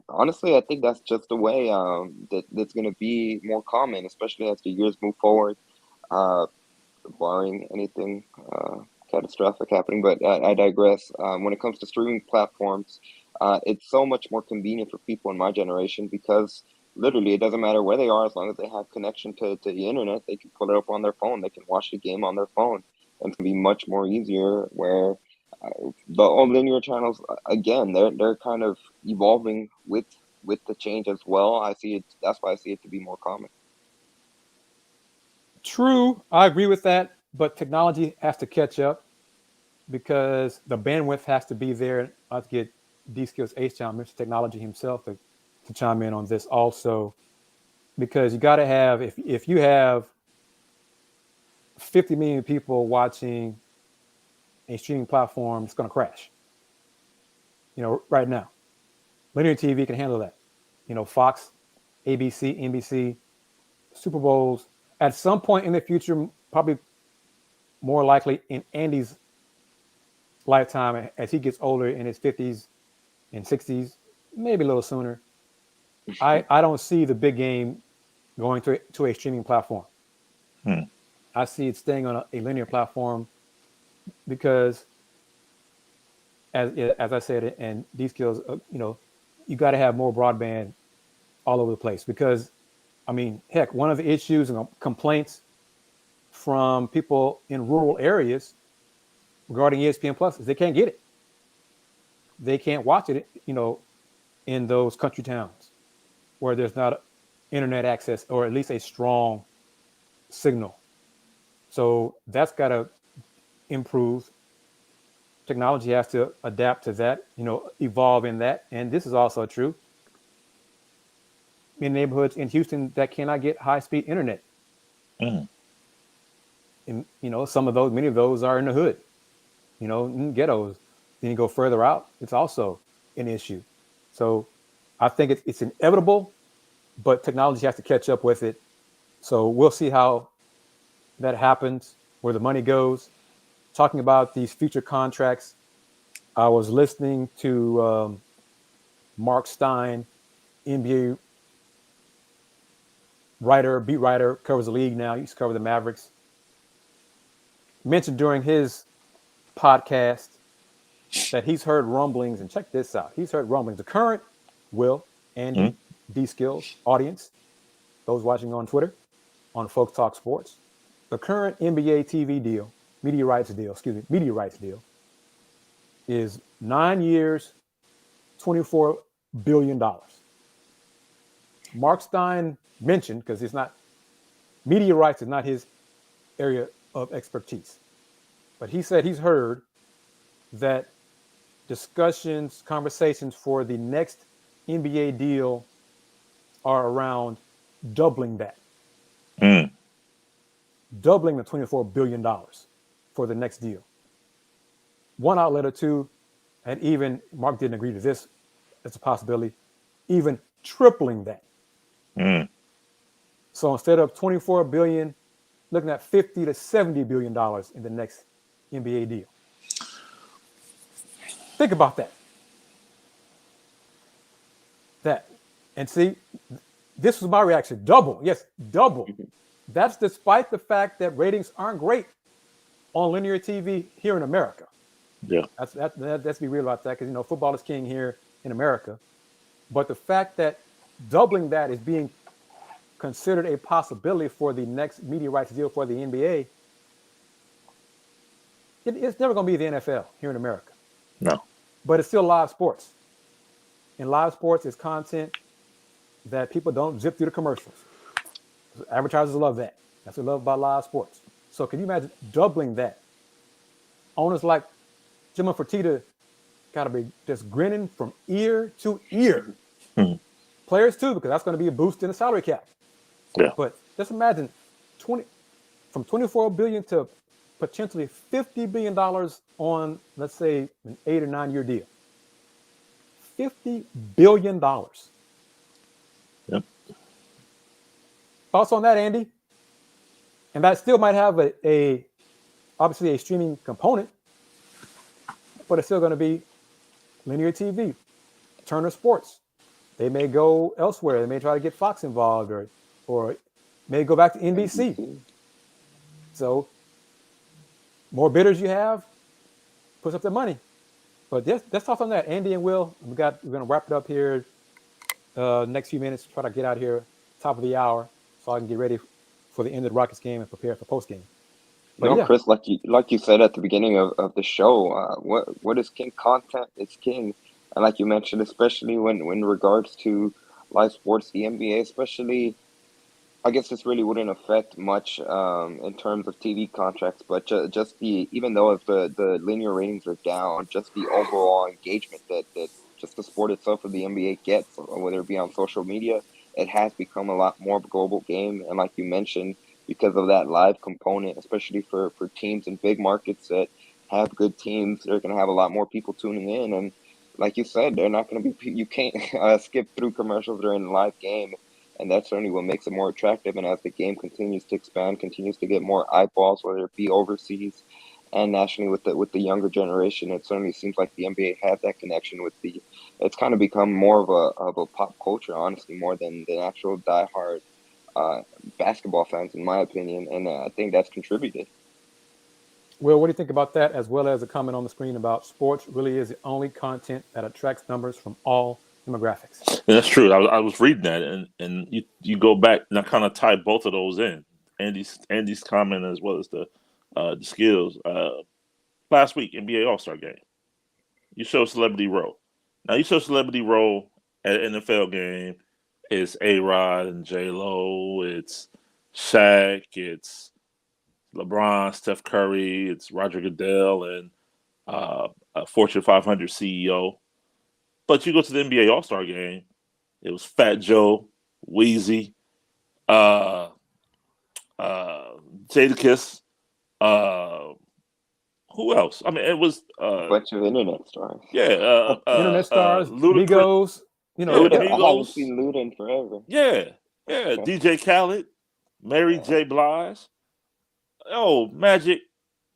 think that's just the way that's going to be more common, especially as the years move forward, barring anything catastrophic happening. But I digress. When it comes to streaming platforms, it's so much more convenient for people in my generation because literally it doesn't matter where they are, as long as they have connection to the internet, they can pull it up on their phone. They can watch the game on their phone, and it's going to be much more easier where the old linear channels, again, they're kind of evolving with the change as well. That's why I see it to be more common. True, I agree with that, but technology has to catch up because the bandwidth has to be there. I have to get D-Skills H-Town, Mr. Technology himself, to chime in on this also, because you got to have, if you have 50 million people watching a streaming platform, it's going to crash. Right now, linear TV can handle that. Fox, ABC, NBC, Super Bowls. At some point in the future, probably more likely in Andy's lifetime, as he gets older in his 50s and 60s, maybe a little sooner, I don't see the big game going to a streaming platform. I see it staying on a linear platform because, as I said, and these skills, you got to have more broadband all over the place because, heck, one of the issues and complaints from people in rural areas regarding ESPN Plus is they can't get it. They can't watch it, in those country towns where there's not internet access or at least a strong signal. So that's got to improve. technology has to adapt to that, evolve in that. And this is also true in neighborhoods in Houston that cannot get high-speed internet. Mm. And, many of those are in the hood, in ghettos. Then you go further out, it's also an issue. So I think it's inevitable, but technology has to catch up with it. So we'll see how that happens, where the money goes. Talking about these future contracts, I was listening to Mark Stein, NBA beat writer, covers the league now. He used to cover the Mavericks. Mentioned during his podcast that he's heard rumblings, and check this out. He's heard rumblings. The current Will, Andy, D-Skills audience, those watching on Twitter, on Folks Talk Sports, the current NBA TV deal, media rights deal, is 9 years, $24 billion. Mark Stein mentioned, because media rights is not his area of expertise, but he said he's heard that conversations for the next NBA deal are around doubling that. Doubling the $24 billion for the next deal. One outlet or two, and even Mark didn't agree to this, it's a possibility, even tripling that. So instead of $24 billion, looking at $50 to $70 billion in the next NBA deal. Think about that. And see, this was my reaction. Double. Yes, double. That's despite the fact that ratings aren't great on linear TV here in America. Yeah. Let's be real about that, because football is king here in America. But the fact that doubling that is being considered a possibility for the next media rights deal for the NBA, it's never going to be the NFL here in America. No. But it's still live sports. And live sports is content that people don't zip through the commercials. Advertisers love that. That's what they love about live sports. So can you imagine doubling that? Owners like Jim Fertitta got to be just grinning from ear to ear. Players too, because that's going to be a boost in the salary cap. Yeah. But just imagine from $24 billion to potentially $50 billion on, let's say, an 8 or 9 year deal. $50 billion. Yep. Thoughts on that, Andy? And that still might have obviously a streaming component, but it's still going to be linear TV, Turner Sports. They may go elsewhere. They may try to get Fox involved, or may go back to NBC. So more bidders you have, puts up the money. But let's talk on that. Andy and Will, we're going to wrap it up here next few minutes, try to get out here top of the hour so I can get ready for the end of the Rockets game and prepare for post game. Chris, like you said at the beginning of the show, what is king? Content is king. And like you mentioned, especially when in regards to live sports, the NBA especially, I guess this really wouldn't affect much in terms of TV contracts, but just even though if the linear ratings are down, just the overall engagement that just the sport itself of the NBA gets, whether it be on social media, it has become a lot more of a global game. And like you mentioned, because of that live component, especially for teams in big markets that have good teams, they're going to have a lot more people tuning in. And like you said, they're not going to be, you can't skip through commercials during the live game. And that's certainly what makes it more attractive. And as the game continues to expand, continues to get more eyeballs, whether it be overseas and nationally with the younger generation, it certainly seems like the NBA has that connection with it's kind of become more of a pop culture, honestly, more than actual diehard basketball fans, in my opinion. And I think that's contributed. Well, what do you think about that, as well as a comment on the screen about sports really is the only content that attracts numbers from all demographics? Yeah, that's true. I was reading that, and you go back, and I kind of tie both of those in. Andy's comment as well as the skills. Last week, NBA All-Star Game, you show Celebrity Row. Now, you show Celebrity Row at an NFL game. It's A-Rod and J-Lo. It's Shaq. It's LeBron, Steph Curry. It's Roger Goodell and a Fortune 500 CEO. But you go to the NBA All-Star game, it was Fat Joe, Weezy, Jadakiss, who else? I mean, it was A bunch of internet stars. Internet stars, Ludacris, Migos, the Luda, I haven't Migos. seen Luda in forever. Yeah, DJ Khaled, Mary J. Blige, Magic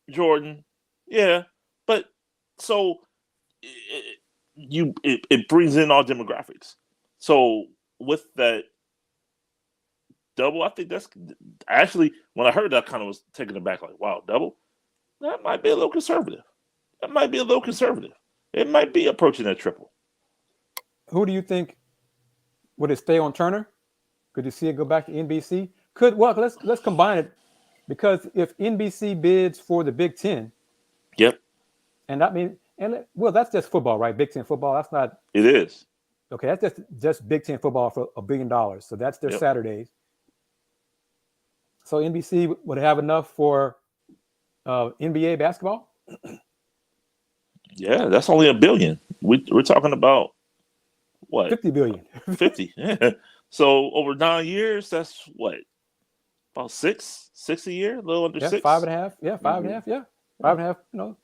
Jordan. Yeah, but so it brings in all demographics. So with that double, I think that's actually, when I heard that, I kind of was taken aback, like, wow, double? That might be a little conservative. It might be approaching that triple. Who do you think, would it stay on Turner? Could you see it go back to NBC? Let's combine it, because if NBC bids for the Big Ten, yep, and that's just football, right? Big Ten football. That's not. It is. Okay, that's just Big Ten football for $1 billion. So that's their Saturdays. So NBC would have enough for NBA basketball. Yeah, that's only $1 billion. We're talking about what? 50 billion. 50. Yeah. So over 9 years, that's what? About six a year, a little under 6. 5.5. Yeah, 5.5. Yeah, 5.5.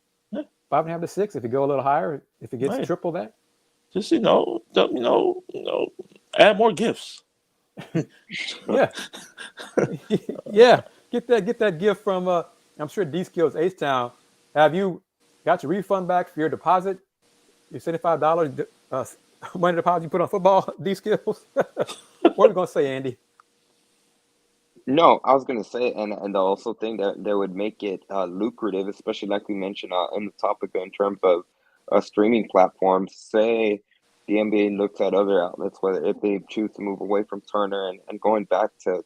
5.5 to 6. If you go a little higher, if it gets triple that. Just add more gifts. Yeah. Yeah. Get that gift from I'm sure D Skills H-Town. Have you got your refund back for your deposit? Your $75 money deposit you put on football, D Skills? What are we gonna say, Andy? No, I was going to say, and I also think that they would make it lucrative, especially like we mentioned in the topic in terms of streaming platforms. Say the NBA looks at other outlets, whether if they choose to move away from Turner and going back to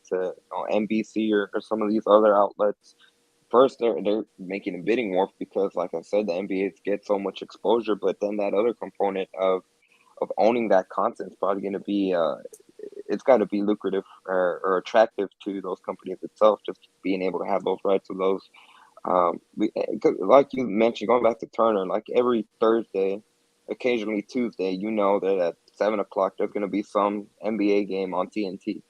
NBC or some of these other outlets. First, they're making a bidding war because, like I said, the NBA gets so much exposure, but then that other component of owning that content is probably going to be it's got to be lucrative or attractive to those companies itself, just being able to have those rights to those. Like you mentioned, going back to Turner, like every Thursday, occasionally Tuesday, that at 7 o'clock there's going to be some NBA game on TNT.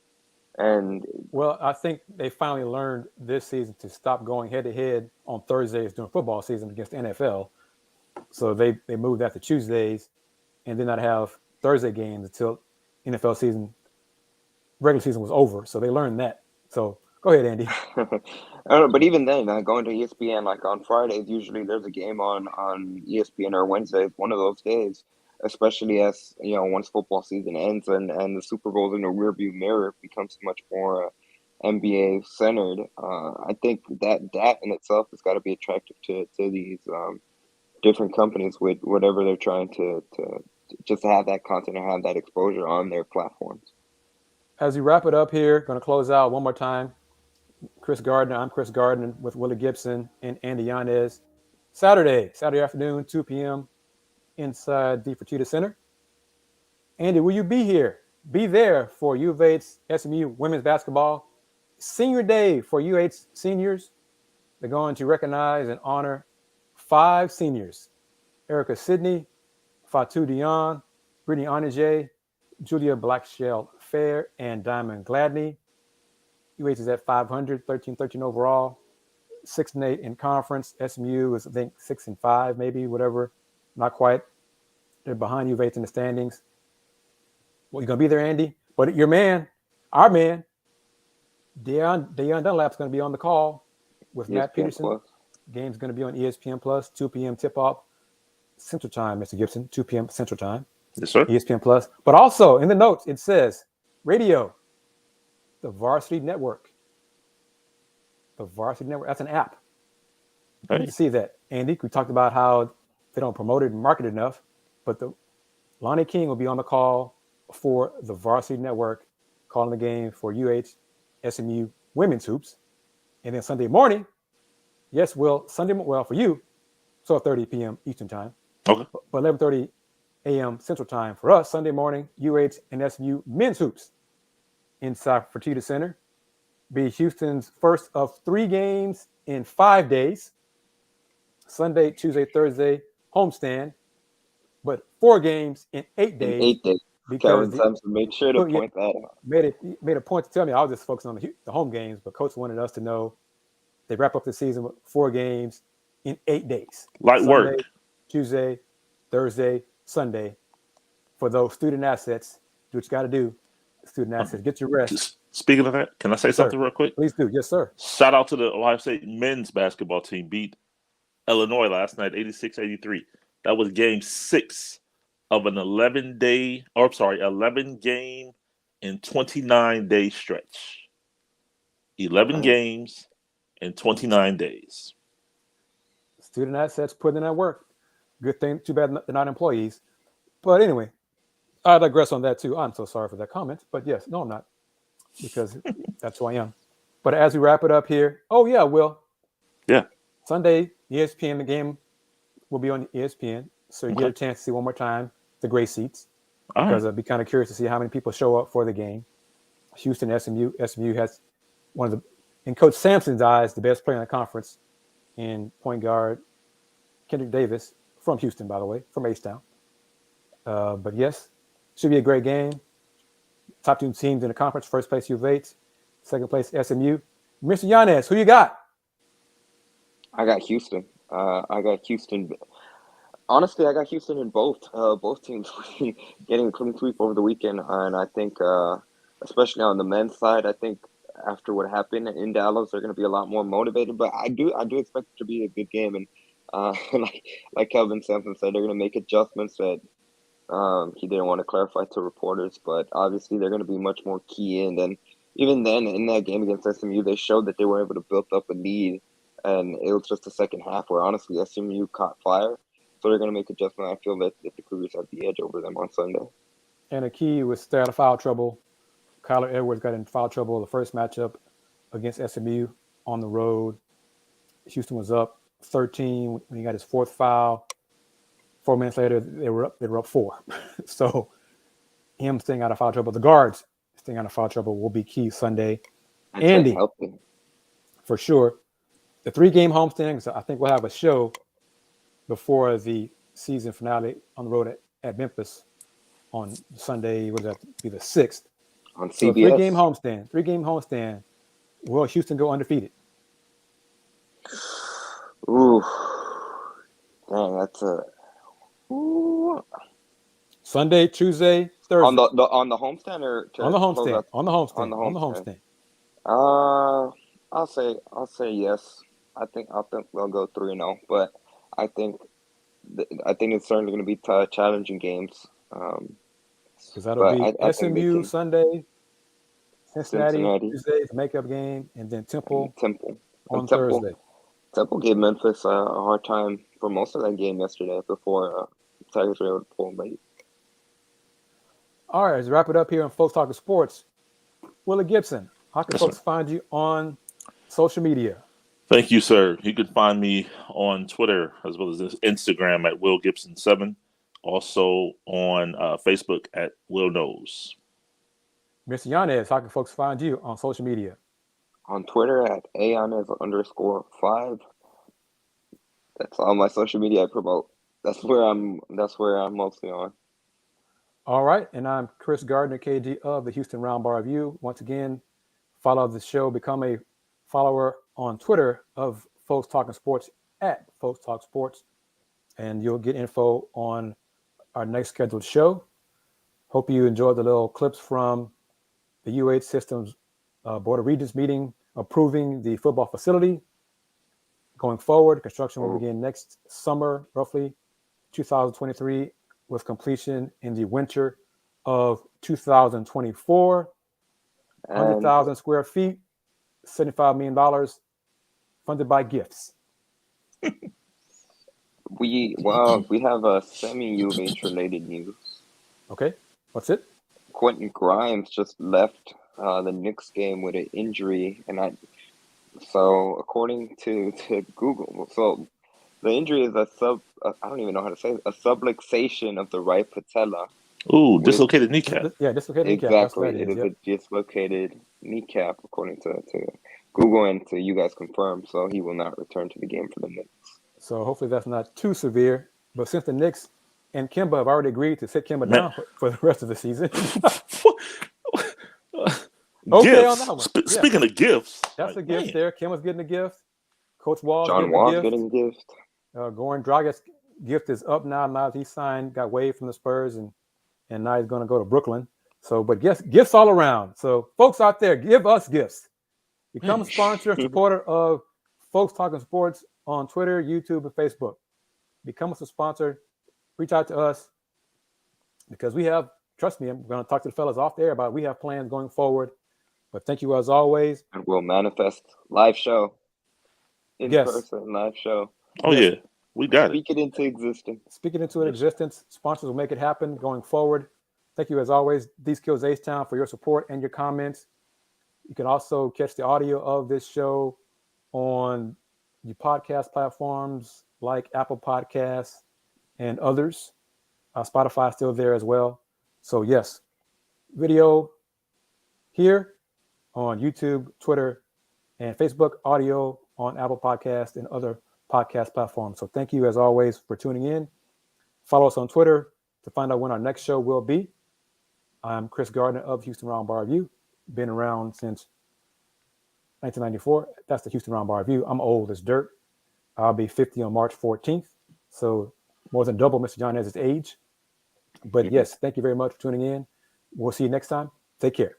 And well, I think they finally learned this season to stop going head to head on Thursdays during football season against the NFL. So they moved that to Tuesdays, and then not have Thursday games until NFL regular season was over. So they learned that. So go ahead, Andy. I don't know, but even then, going to ESPN, like on Fridays, usually there's a game on ESPN, or Wednesdays, one of those days, especially as, once football season ends and the Super Bowl's in the rearview mirror, it becomes much more NBA centered. I think that in itself has got to be attractive to these different companies with whatever they're trying to just have that content or have that exposure on their platforms. As we wrap it up here, going to close out one more time. Kris Gardner, I'm Kris Gardner with Willy Gibson and Andy Yanez. Saturday afternoon, 2 p.m. inside the Fertitta Center. Andy, will you be here? Be there for U of H's SMU women's basketball senior day for UH seniors. They're going to recognize and honor 5 seniors: Erica Sidney, Fatou Dion, Brittany Onage, Julia Blackshell Fair, and Diamond Gladney. UH is at 500, 13 overall, 6-8 in conference. SMU is, I think, 6-5, maybe, whatever. Not quite. They're behind UH in the standings. Well, you're going to be there, Andy. But your man, our man, Deion Dunlap's going to be on the call with ESPN Matt Peterson. Plus. Game's going to be on ESPN Plus, 2 p.m. tip-off Central Time, Mr. Gibson, 2 p.m. Central Time. Yes, sir. ESPN Plus. But also, in the notes, it says radio, the Varsity Network. The Varsity Network. That's an app. You need to see that, Andy. We talked about how they don't promote it and market it enough, but Lonnie King will be on the call for the Varsity Network, calling the game for SMU women's hoops. And then Sunday morning, for you, 12:30 p.m. Eastern Time. Okay. But 11:30 a.m. Central Time for us, Sunday morning, UH and SMU men's hoops inside Fertitta Center. Be Houston's first of 3 games in 5 days. Sunday, Tuesday, Thursday, homestand, but 4 games in 8 In days 8 days. because Kevin Sampson made sure to point that out. made a point to tell me I was just focusing on the home games, but coach wanted us to know they wrap up the season with 4 games in 8 days. Light Sunday, work. Tuesday, Thursday, Sunday. For those student assets, do what you got to do. Student assets, get your rest. Speaking of that, can I say Yes, something sir. real quick? Please do. Yes, sir. Shout out to the Ohio State men's basketball team. Beat Illinois last night, 86-83. That was game 6 of an 11 game and 29-day stretch. 11 games in 29 days. Student assets putting in that work. Good thing. Too bad they're not employees. But anyway, I digress on that too. I'm so sorry for that comment. But yes, no, I'm not. Because that's who I am. But as we wrap it up here, Will. Yeah. Sunday, ESPN, the game will be on ESPN. So you get a chance to see one more time the gray seats. Because I'd be kind of curious to see how many people show up for the game. Houston, SMU. SMU has one of the, in Coach Sampson's eyes, the best player in the conference in point guard Kendrick Davis from Houston, by the way, from H-Town. But yes, should be a great game. Top 2 teams in the conference. First place, U of H. Second place, SMU. Mr. Yanez, who you got? I got Houston. I got Houston. Honestly, I got Houston in both teams getting a clean sweep over the weekend. And I think, especially on the men's side, I think after what happened in Dallas, they're going to be a lot more motivated. But I do expect it to be a good game. And like Kelvin Sampson said, they're going to make adjustments that he didn't want to clarify to reporters. But obviously, they're going to be much more key in. And even then, in that game against SMU, they showed that they were able to build up a lead. And it was just the second half where, honestly, SMU caught fire. So they're going to make adjustments. I feel that the Cougars have the edge over them on Sunday. And a key was stay out of foul trouble. Kyler Edwards got in foul trouble the first matchup against SMU on the road. Houston was up 13 when he got his 4th foul. 4 minutes later, they were up 4. So him staying out of foul trouble, the guards staying out of foul trouble will be key Sunday. Andy, for sure. The 3-game homestand, so I think we'll have a show before the season finale on the road at Memphis on Sunday. Would that be the 6th? On CBS. So 3-game homestand. 3-game homestand. Will Houston go undefeated? Ooh, dang, that's a. Ooh. Sunday, Tuesday, Thursday. On the homestand or on the homestand? On the homestand. I'll say yes. I think they'll go 3-0, but I think it's certainly going to be challenging games. Because that'll be SMU Sunday, Cincinnati Tuesday, the makeup game, and then Temple on Thursday. Temple gave Memphis a hard time for most of that game yesterday before Tigers were able to pull late. All right, let's wrap it up here on Folks Talking Sports. Willy Gibson, how can folks find you on social media? Thank you, sir. You can find me on Twitter as well as Instagram at Will Gibson 7. Also on Facebook at Will Knows. Mr. Yanez, how can folks find you on social media? On Twitter at @Yanez_5. That's all my social media I promote. That's where I'm mostly on. All right, and I'm Kris Gardner, KG of the Houston Roundball Review. Once again, follow the show, become a follower on Twitter of Folks Talking Sports at Folks Talk Sports, and you'll get info on our next scheduled show. Hope you enjoyed the little clips from the UH Systems Board of Regents meeting approving the football facility. Going forward, construction will begin next summer, roughly 2023, with completion in the winter of 2024. 100,000 square feet, $75 million, funded by gifts. We have a semi-U of H related news. Okay, what's it? Quentin Grimes just left the Knicks game with an injury, so according to Google, so the injury is I don't even know how to say it, a subluxation of the right patella. Ooh, dislocated kneecap. Yeah, dislocated kneecap. Exactly, it is a dislocated kneecap according to Google and to you guys confirmed. So he will not return to the game for the Knicks. So hopefully that's not too severe. But since the Knicks and Kemba have already agreed to sit Kemba down for the rest of the season. Okay, on that one. Speaking of gifts. That's a gift there. Kemba's getting a gift. Coach Wall's John Wall's getting a gift. Goran Dragic's gift is up now. Now that he signed, got waived from the Spurs, and now he's going to go to Brooklyn. So, but gifts all around. So, folks out there, give us gifts. Become a sponsor and supporter of Folks Talking Sports on Twitter, YouTube, and Facebook. Become a sponsor. Reach out to us because we have, trust me, I'm going to talk to the fellas off the air about it. We have plans going forward. But thank you as always. And we'll manifest live show. In-person live show. Oh, yeah. We got Speak it into existence. Speak it into existence. Sponsors will make it happen going forward. Thank you, as always, These Kills H-Town, for your support and your comments. You can also catch the audio of this show on the podcast platforms like Apple Podcasts and others. Spotify is still there as well. So, yes, video here on YouTube, Twitter, and Facebook, audio on Apple Podcasts and other podcast platforms. So thank you, as always, for tuning in. Follow us on Twitter to find out when our next show will be. I'm Kris Gardner of Houston Roundball Review. Been around since 1994. That's the Houston Roundball Review. I'm old as dirt. I'll be 50 on March 14th. So more than double Mr. Yanez's age. But yes, thank you very much for tuning in. We'll see you next time. Take care.